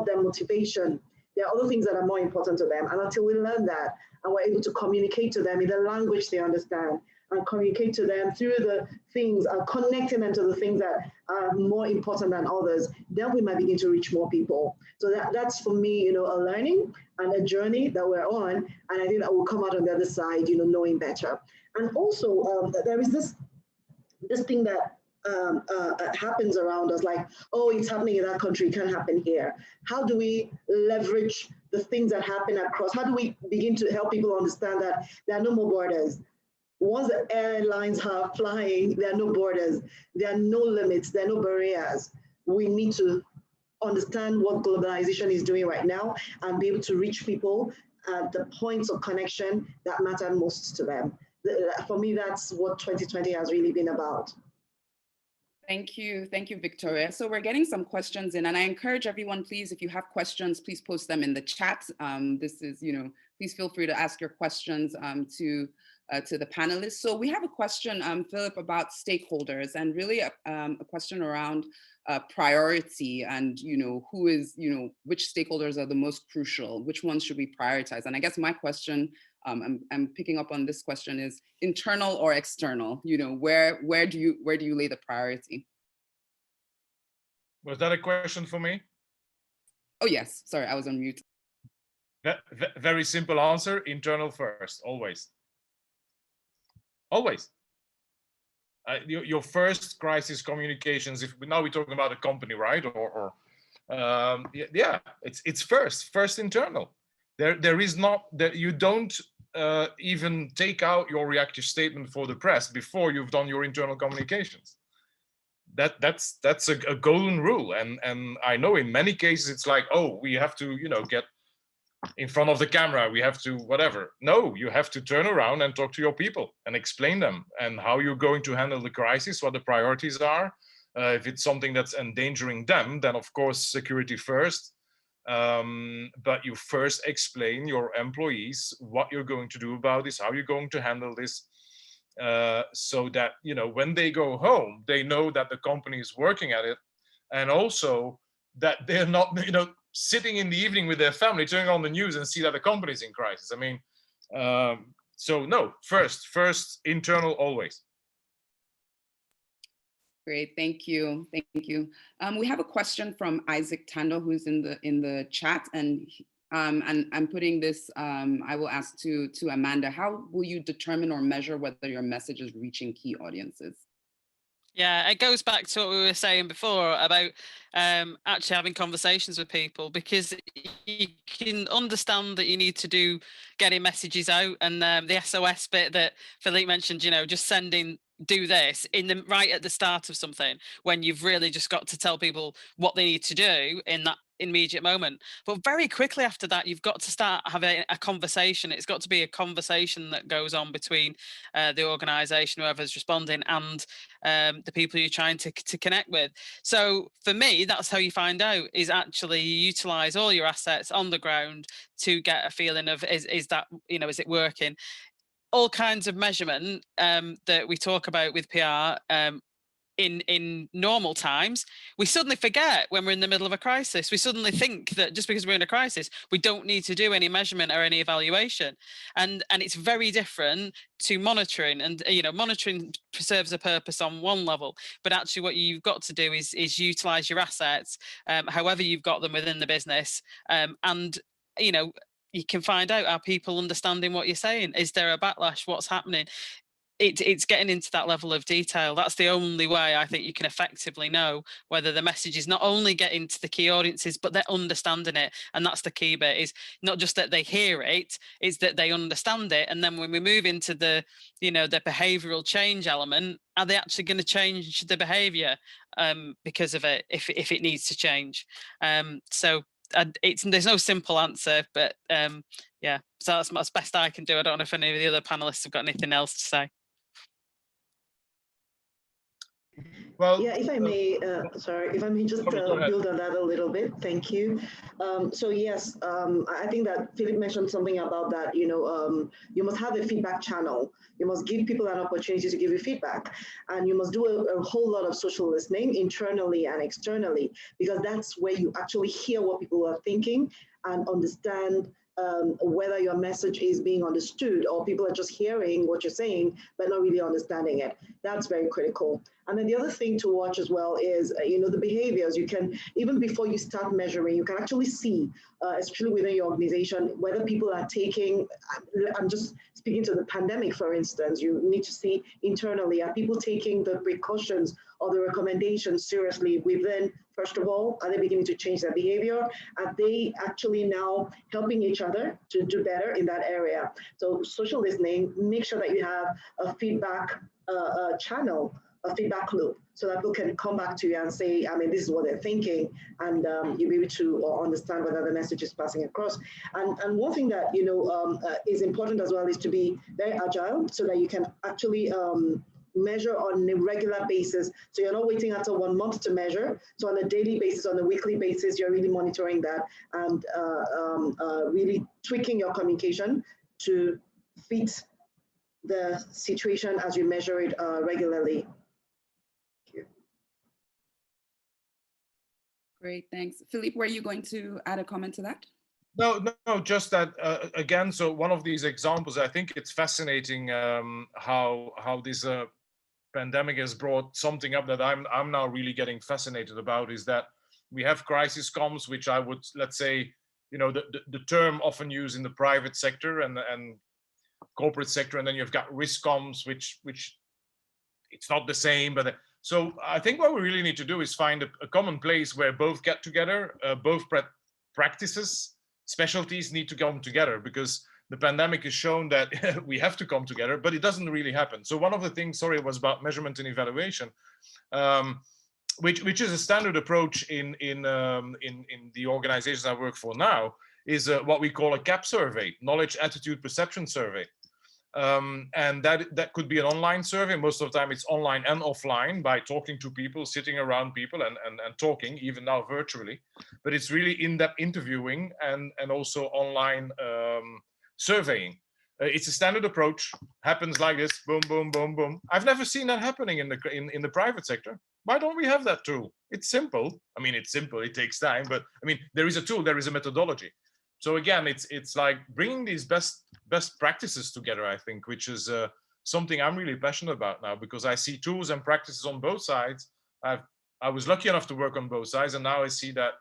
their motivation. There are other things that are more important to them. And until we learn that, and we're able to communicate to them in the language they understand, and communicate to them through the things, connecting them to the things that are more important than others, then we might begin to reach more people. So that's for me, a learning and a journey that we're on. And I think that we'll come out on the other side, knowing better. And also there is this thing that happens around us, like, oh, it's happening in that country, it can happen here. How do we leverage the things that happen across? How do we begin to help people understand that there are no more borders? Once the airlines are flying, there are no borders, there are no limits, there are no barriers. We need to understand what globalization is doing right now and be able to reach people at the points of connection that matter most to them. For me, that's what 2020 has really been about. Thank you, Victoria. So we're getting some questions in, and I encourage everyone, please, if you have questions, please post them in the chat. This is, please feel free to ask your questions to the panelists. So we have a question, Philip, about stakeholders, and really a question around priority and, who is, which stakeholders are the most crucial, which ones should we prioritize? And I guess my question, I'm picking up on this question, is internal or external? Where do you lay the priority? Was that a question for me? Oh yes, sorry, I was on mute. Very simple answer: internal first, always. Always. Your first crisis communications. If now we're talking about a company, right? Yeah, it's first internal. There is not that you don't even take out your reactive statement for the press before you've done your internal communications. That's a golden rule, and I know in many cases it's like, oh, we have to get in front of the camera, we have to whatever. No, you have to turn around and talk to your people and explain them and how you're going to handle the crisis, what the priorities are. If it's something that's endangering them, then of course security first. But you first explain your employees what you're going to do about this, how you're going to handle this, so that when they go home, they know that the company is working at it, and also that they're not sitting in the evening with their family, turning on the news and see that the company is in crisis. I mean, so no, first internal always. Great, thank you. We have a question from Isaac Tando, who's in the chat, and I'm putting this. I will ask to Amanda. How will you determine or measure whether your message is reaching key audiences? Yeah, it goes back to what we were saying before about actually having conversations with people, because you can understand that you need to do getting messages out, and the SOS bit that Philippe mentioned, just sending do this right at the start of something, when you've really just got to tell people what they need to do in that immediate moment. But very quickly after that, you've got to start having a conversation. It's got to be a conversation that goes on between the organization, whoever's responding, and the people you're trying to connect with. So for me, that's how you find out, is actually you utilize all your assets on the ground to get a feeling of is that, is it working? All kinds of measurement that we talk about with PR in normal times, we suddenly forget when we're in the middle of a crisis. We suddenly think that just because we're in a crisis, we don't need to do any measurement or any evaluation. And it's very different to monitoring. And monitoring serves a purpose on one level, but actually what you've got to do is utilize your assets, however you've got them within the business, and you can find out, are people understanding what you're saying? Is there a backlash? What's happening? It's getting into that level of detail. That's the only way I think you can effectively know whether the message is not only getting to the key audiences, but they're understanding it. And that's the key bit, is not just that they hear it, it's that they understand it. And then when we move into the behavioral change element, are they actually going to change the behavior because of it, if it needs to change? There's no simple answer, but yeah, so that's as best I can do. I don't know if any of the other panelists have got anything else to say. Well, yeah, if I may, if I may just build on that a little bit, thank you. So yes, I think that Philip mentioned something about that, you must have a feedback channel. You must give people an opportunity to give you feedback, and you must do a whole lot of social listening internally and externally, because that's where you actually hear what people are thinking and understand whether your message is being understood, or people are just hearing what you're saying but not really understanding it. That's very critical. And then the other thing to watch as well is, the behaviors. You can, even before you start measuring, you can actually see, especially within your organization, whether people are taking, I'm just speaking to the pandemic, for instance, you need to see internally, are people taking the precautions or the recommendations seriously within? First of all, are they beginning to change their behavior? Are they actually now helping each other to do better in that area? So social listening, make sure that you have a feedback channel, a feedback loop, so that people can come back to you and say, this is what they're thinking, and you'll be able to understand whether the message is passing across. And one thing that is important as well is to be very agile, so that you can actually measure on a regular basis. So you're not waiting until 1 month to measure. So on a daily basis, on a weekly basis, you're really monitoring that and really tweaking your communication to fit the situation as you measure it regularly. Thank you. Great, thanks. Philippe, were you going to add a comment to that? No, just that again. So one of these examples, I think it's fascinating how this pandemic has brought something up that I'm now really getting fascinated about, is that we have CrisisComms, which I would, let's say, the term often used in the private sector and corporate sector, and then you've got RISComms, which it's not the same, but so I think what we really need to do is find a common place where both get together, both practices, specialties need to come together, because the pandemic has shown that we have to come together, but it doesn't really happen. So one of the things, was about measurement and evaluation, which is a standard approach in the organizations I work for now, is what we call a CAP survey, knowledge, attitude, perception survey. And that could be an online survey. Most of the time it's online and offline, by talking to people, sitting around people and talking, even now virtually. But it's really in-depth interviewing and also online surveying. It's a standard approach, happens like this, boom, boom, boom, boom. I've never seen that happening in the private sector. Why don't we have that tool? It's simple. It's simple, it takes time, but there is a tool, there is a methodology. So again, it's like bringing these best practices together, I think, which is something I'm really passionate about now, because I see tools and practices on both sides. I was lucky enough to work on both sides, and now I see that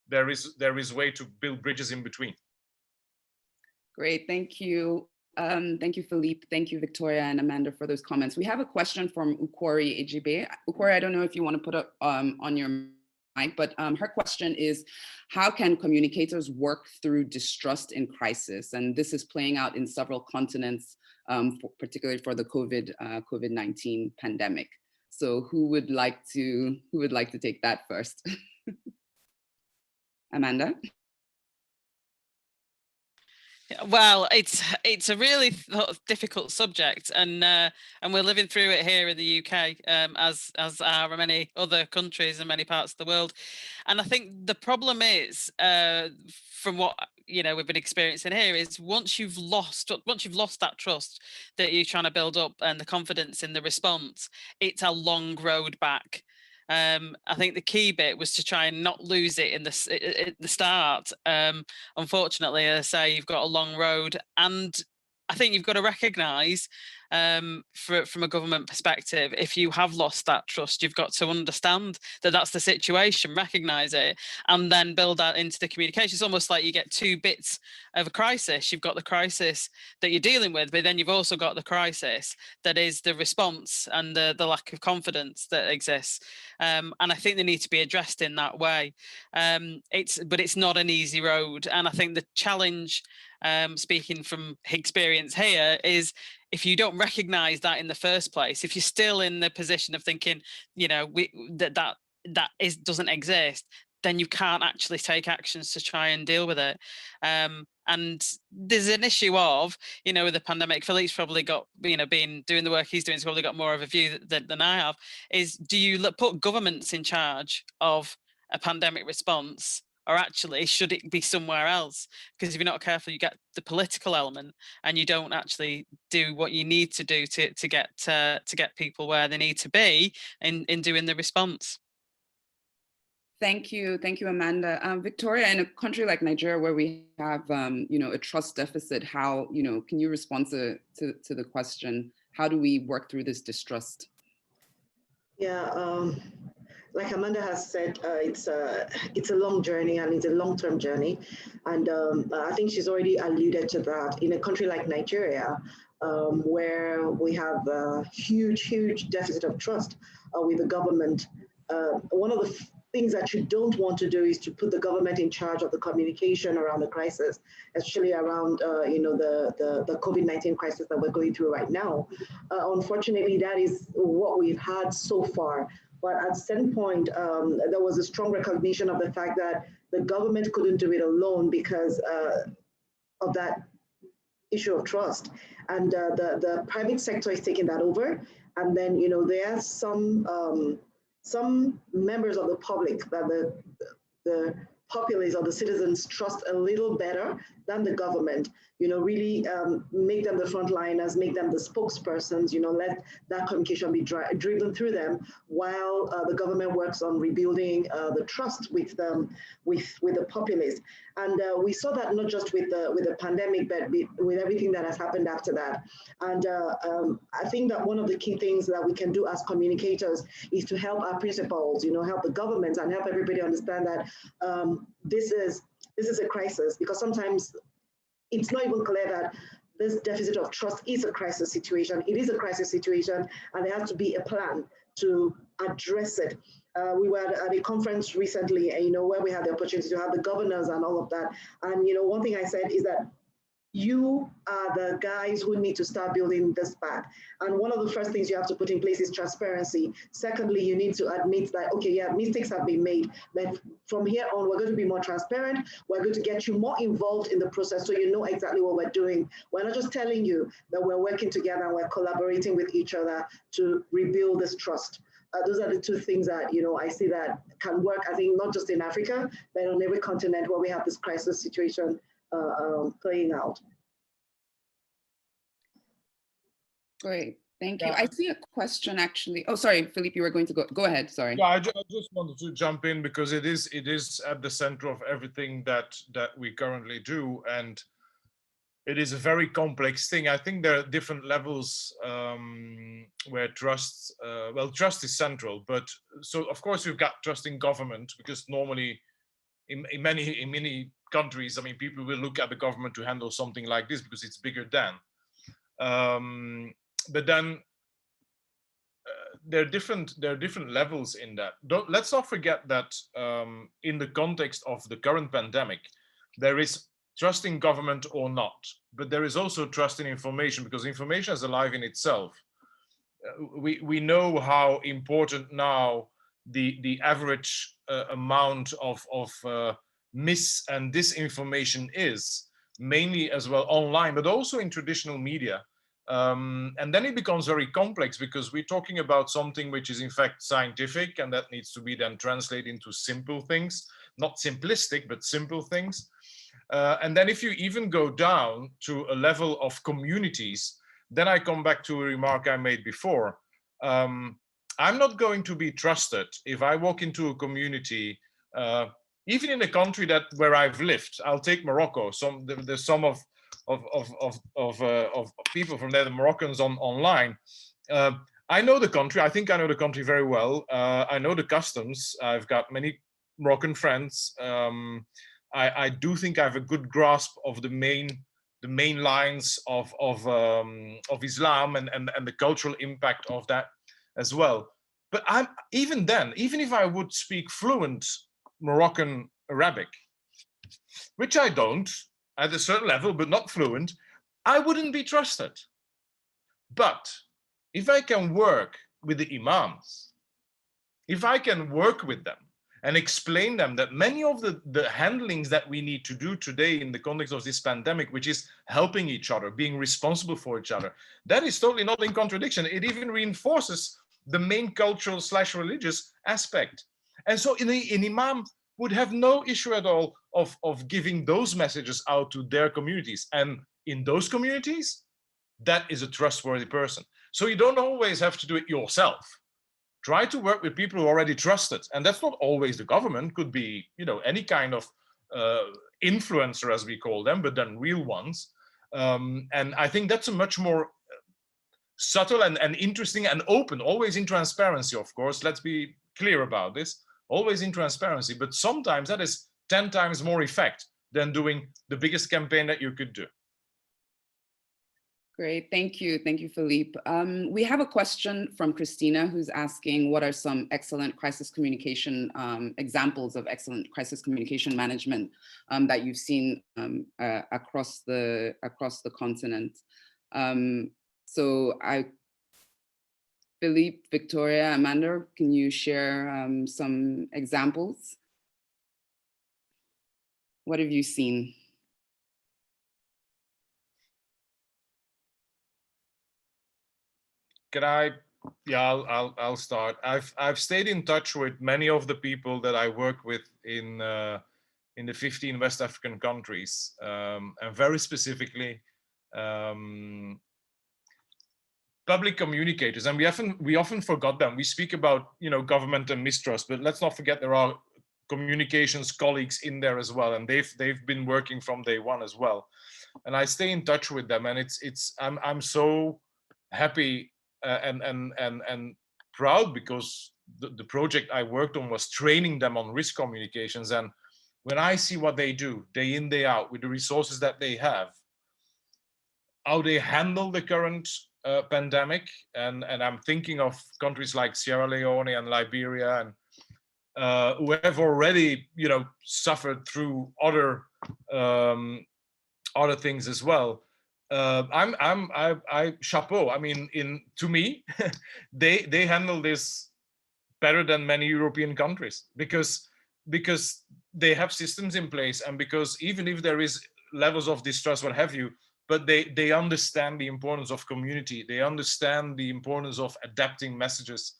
there is way to build bridges in between. Great, thank you. Thank you, Philippe. Thank you, Victoria and Amanda, for those comments. We have a question from Ukori Ejibe. Ukori, I don't know if you want to put up on your mic, but her question is, how can communicators work through distrust in crisis? And this is playing out in several continents, particularly for the COVID-19 pandemic. So who would like to take that first? Amanda? Well, it's a really difficult subject, and we're living through it here in the UK, as are many other countries and many parts of the world. And I think the problem is, from what we've been experiencing here is once you've lost that trust that you're trying to build up and the confidence in the response, it's a long road back. I think the key bit was to try and not lose it in the start. Unfortunately, as I say, you've got a long road, and I think you've got to recognise from a government perspective, if you have lost that trust, you've got to understand that that's the situation, recognise it, and then build that into the communication. It's almost like you get two bits of a crisis. You've got the crisis that you're dealing with, but then you've also got the crisis that is the response and the lack of confidence that exists. And I think they need to be addressed in that way. But it's not an easy road. And I think the challenge, speaking from experience here, is if you don't recognize that in the first place, if you're still in the position of thinking, that doesn't exist, then you can't actually take actions to try and deal with it. And there's an issue of, with the pandemic, Philippe's probably got, been doing the work he's doing, he's probably got more of a view than I have, is do you put governments in charge of a pandemic response, or actually should it be somewhere else? Because if you're not careful, you get the political element and you don't actually do what you need to do to get people where they need to be in doing the response. Thank you, Amanda. Victoria, in a country like Nigeria, where we have, a trust deficit, how, can you respond to the question, how do we work through this distrust? Yeah, like Amanda has said, it's a long journey, and it's a long-term journey. And I think she's already alluded to that. In a country like Nigeria, where we have a huge deficit of trust with the government, one of the things that you don't want to do is to put the government in charge of the communication around the crisis, especially around the COVID-19 crisis that we're going through right now. Unfortunately, that is what we've had so far. But at a certain point, there was a strong recognition of the fact that the government couldn't do it alone because of that issue of trust. And the private sector is taking that over. And then, there are some members of the public that the populace or the citizens trust a little better than the government, really make them the frontliners, make them the spokespersons, let that communication be driven through them while the government works on rebuilding the trust with the populace. And we saw that not just with the pandemic, but with everything that has happened after that. And I think that one of the key things that we can do as communicators is to help our principals, help the government and help everybody understand that this is a crisis, because sometimes it's not even clear that this deficit of trust is a crisis situation. It is a crisis situation, and there has to be a plan to address it. We were at a conference recently, where we had the opportunity to have the governors and all of that. And, one thing I said is that you are the guys who need to start building this back. And one of the first things you have to put in place is transparency. Secondly, you need to admit that, okay, yeah, mistakes have been made. But from here on, we're going to be more transparent. We're going to get you more involved in the process so you know exactly what we're doing. We're not just telling you that we're working together and we're collaborating with each other to rebuild this trust. Those are the two things that, I see that can work, I think, not just in Africa, but on every continent where we have this crisis situation playing out. Great, thank you. I see a question actually. Oh, sorry, Philippe, you were going to go ahead. Sorry. Yeah, I just wanted to jump in because it is at the center of everything that we currently do, and it is a very complex thing. I think there are different levels where trust is central. But so of course we've got trust in government, because normally in many countries, I mean, people will look at the government to handle something like this because it's bigger than. But then there are different levels in that. Let's not forget that in the context of the current pandemic, there is trust in government or not, but there is also trust in information, because information is alive in itself. We know how important now the average amount of mis and disinformation is, mainly as well online, but also in traditional media. And then it becomes very complex, because we're talking about something which is in fact scientific, and that needs to be then translated into simple things, not simplistic, but simple things. And then if you even go down to a level of communities, then I come back to a remark I made before. I'm not going to be trusted if I walk into a community, even in a country where I've lived. I'll take Morocco. There's some of people from there, the Moroccans online. I know the country. I think I know the country very well. I know the customs. I've got many Moroccan friends. I do think I have a good grasp of the main lines of Islam and the cultural impact of that as well. But even if I would speak fluent Moroccan Arabic, which I don't at a certain level, but not fluent, I wouldn't be trusted. But if I can work with the imams, if I can work with them and explain them that many of the handlings that we need to do today in the context of this pandemic, which is helping each other, being responsible for each other, that is totally not in contradiction. It even reinforces the main cultural / religious aspect. And so an imam would have no issue at all of giving those messages out to their communities. And in those communities, that is a trustworthy person. So you don't always have to do it yourself. Try to work with people who are already trusted. And that's not always the government, could be, any kind of influencer, as we call them, but then real ones. And I think that's a much more subtle and interesting and open, always in transparency, of course. Let's be clear about this, always in transparency. But sometimes that is 10 times more effect than doing the biggest campaign that you could do. Great, thank you, Philippe. We have a question from Christina, who's asking, what are some excellent crisis communication examples of excellent crisis communication management that you've seen across the continent? So Philippe, Victoria, Amanda, can you share some examples? What have you seen? Can I? Yeah, I'll start. I've stayed in touch with many of the people that I work with in the 15 West African countries, and very specifically public communicators. And we often forgot them. We speak about government and mistrust, but let's not forget there are communications colleagues in there as well, and they've been working from day one as well. And I stay in touch with them, and I'm so happy and proud, because the project I worked on was training them on risk communications. And when I see what they do day in, day out with the resources that they have, how they handle the current pandemic, and I'm thinking of countries like Sierra Leone and Liberia, and who have already suffered through other things as well. I chapeau. I mean, to me, they handle this better than many European countries, because they have systems in place, and because even if there is levels of distrust, what have you, but they understand the importance of community. They understand the importance of adapting messages.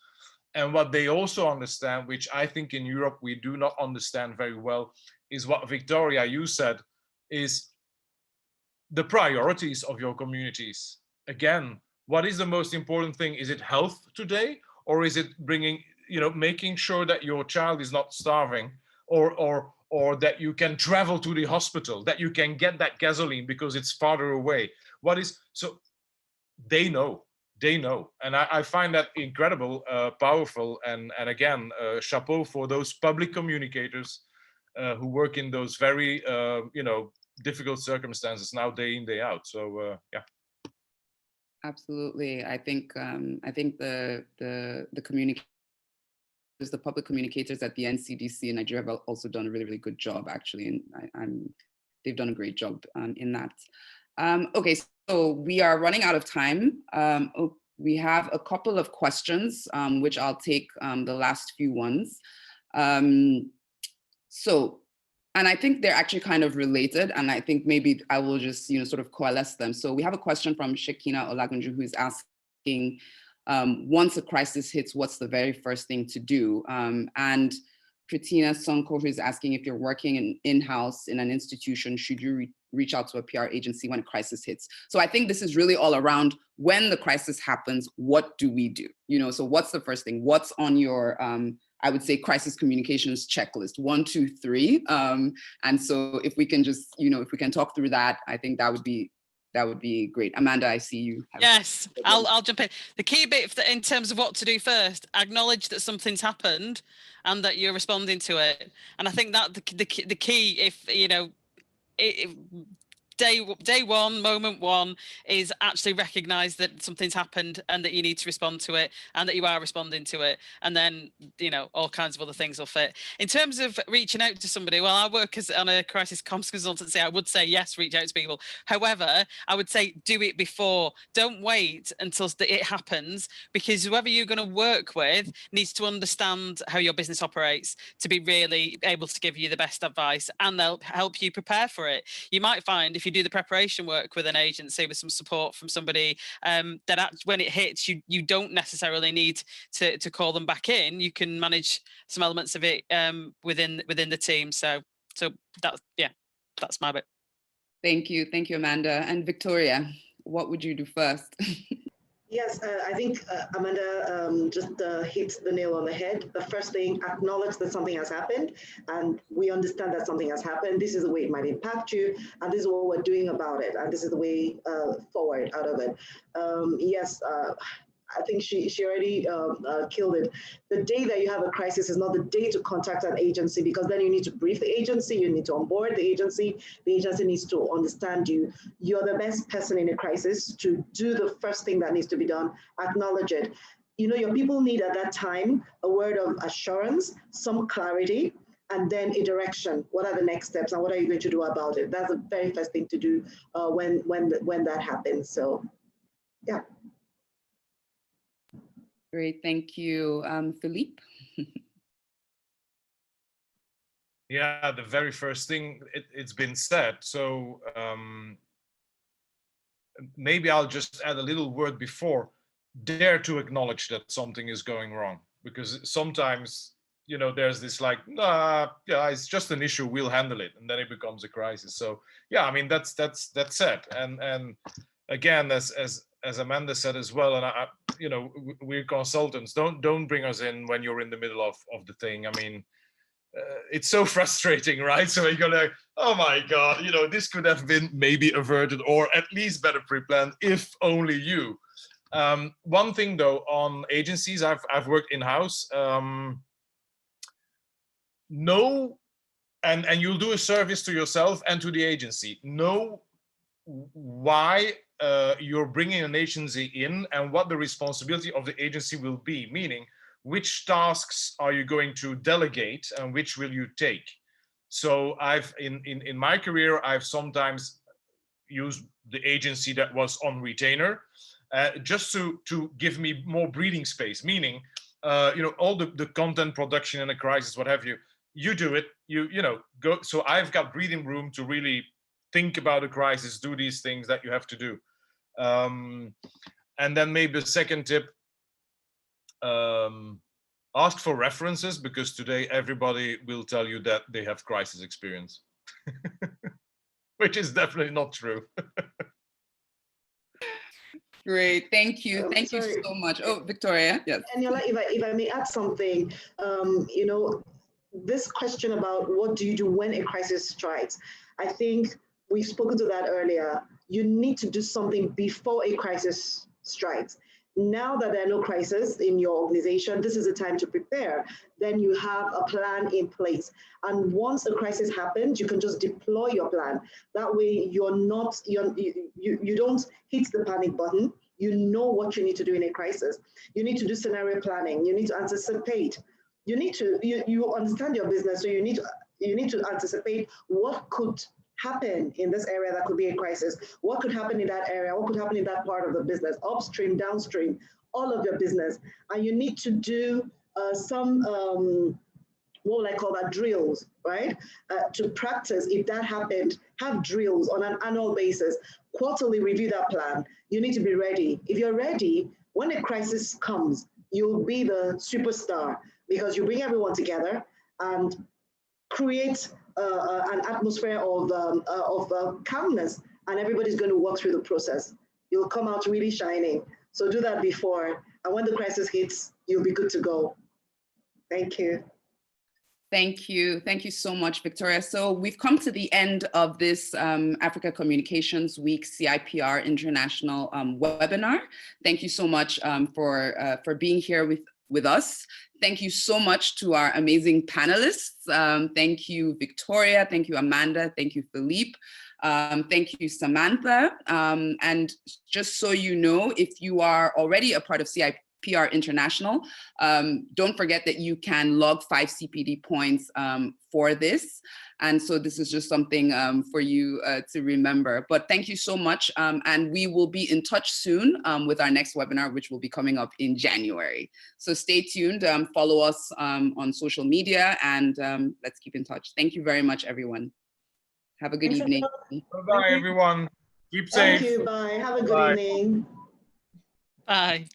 And what they also understand, which I think in Europe we do not understand very well, is what Victoria, you said, is the priorities of your communities. Again, what is the most important thing? Is it health today, or is it making sure that your child is not starving, or that you can travel to the hospital, that you can get that gasoline because it's farther away? So they know, and I find that incredible, powerful, and again, chapeau for those public communicators who work in those very difficult circumstances now, day in, day out. So yeah. Absolutely. I think the communicators, the public communicators at the NCDC in Nigeria have also done a really, really good job, actually, and they've done a great job in that. Okay, so we are running out of time. We have a couple of questions, which I'll take the last few ones. And I think they're actually kind of related, and I think maybe I will just sort of coalesce them. So we have a question from Shekina Olagunju, who's asking, once a crisis hits, what's the very first thing to do? And Kritina Sonko, who's asking if you're working in-house in an institution, should you reach out to a PR agency when a crisis hits? So I think this is really all around when the crisis happens, what do we do? You know, so what's the first thing? What's on your, I would say, crisis communications checklist, 1, 2, 3. And so if we can just, you know, if we can talk through that, I think that would be great. Amanda, I see you. Yes, I'll jump in. The key bit in terms of what to do first, acknowledge that something's happened and that you're responding to it. And I think that the key, if, you know, day one, moment one, is actually recognize that something's happened and that you need to respond to it and that you are responding to it. And then, you know, all kinds of other things will fit. In terms of reaching out to somebody, well, I work on a crisis comms consultancy. I would say, yes, reach out to people. However, I would say do it before. Don't wait until it happens, because whoever you're going to work with needs to understand how your business operates to be really able to give you the best advice, and they'll help you prepare for it. You might find if you do the preparation work with an agency with some support from somebody, that when it hits, you don't necessarily need to call them back in. You can manage some elements of it within the team. So that's my bit. Thank you, Amanda. And Victoria, what would you do first? Yes, I think Amanda just hit the nail on the head. The first thing, acknowledge that something has happened, and we understand that something has happened. This is the way it might impact you, and this is what we're doing about it, and this is the way forward out of it. Yes, I think she already killed it. The day that you have a crisis is not the day to contact an agency, because then you need to brief the agency, you need to onboard the agency needs to understand you. You're the best person in a crisis to do the first thing that needs to be done, acknowledge it. You know, your people need at that time a word of assurance, some clarity, and then a direction. What are the next steps and what are you going to do about it? That's the very first thing to do when that happens. So, yeah. Great, thank you. Philippe? Yeah, the very first thing, it's been said. So maybe I'll just add a little word before. Dare to acknowledge that something is going wrong, because sometimes, you know, there's this like, yeah, it's just an issue, we'll handle it, and then it becomes a crisis. So yeah, I mean, that's it. And again, as Amanda said as well, and I, you know, we're consultants. Don't bring us in when you're in the middle of the thing. I mean, it's so frustrating, right? So you're gonna, oh my God, you know, this could have been maybe averted or at least better pre-planned if only you. One thing though, on agencies, I've worked in-house. Know, and you'll do a service to yourself and to the agency. Know why you're bringing an agency in and what the responsibility of the agency will be, meaning which tasks are you going to delegate and which will you take. So I've in my career, I've sometimes used the agency that was on retainer just to give me more breathing space, meaning you know, all the content production in a crisis, what have you, you do it, you know, go. So I've got breathing room to really think about a crisis, do these things that you have to do. And then maybe the second tip, ask for references, because today everybody will tell you that they have crisis experience, which is definitely not true. Great, thank you. Thank you so much. Oh, Victoria, yes. And if I may add something, you know, this question about what do you do when a crisis strikes, I think we've spoken to that earlier. You need to do something before a crisis strikes. Now that there are no crises in your organization, this is the time to prepare. Then you have a plan in place. And once a crisis happens, you can just deploy your plan. That way you don't hit the panic button. You know what you need to do in a crisis. You need to do scenario planning. You need to anticipate. You need to, you understand your business, so you need to anticipate what could happen in this area that could be a crisis. What could happen in that area? What could happen in that part of the business? Upstream, downstream, all of your business. And you need to do some, what will I call that, drills, right? To practice, if that happened, have drills on an annual basis, quarterly review that plan. You need to be ready. If you're ready, when a crisis comes, you'll be the superstar, because you bring everyone together and create an atmosphere of calmness, and everybody's going to walk through the process. You'll come out really shining. So do that before, and when the crisis hits, you'll be good to go. Thank you. Thank you. Thank you so much, Victoria. So we've come to the end of this Africa Communications Week CIPR International webinar. Thank you so much for being here with us. Thank you so much to our amazing panelists. Thank you, Victoria. Thank you, Amanda. Thank you, Philippe. Thank you, Samantha. And just so you know, if you are already a part of CIPR International, don't forget that you can log 5 CPD points for this. And so this is just something for you to remember. But thank you so much. And we will be in touch soon with our next webinar, which will be coming up in January. So stay tuned, follow us on social media, and let's keep in touch. Thank you very much, everyone. Have a good evening. Bye-bye, everyone. Keep safe. Thank you. Bye. Have a good evening. Bye.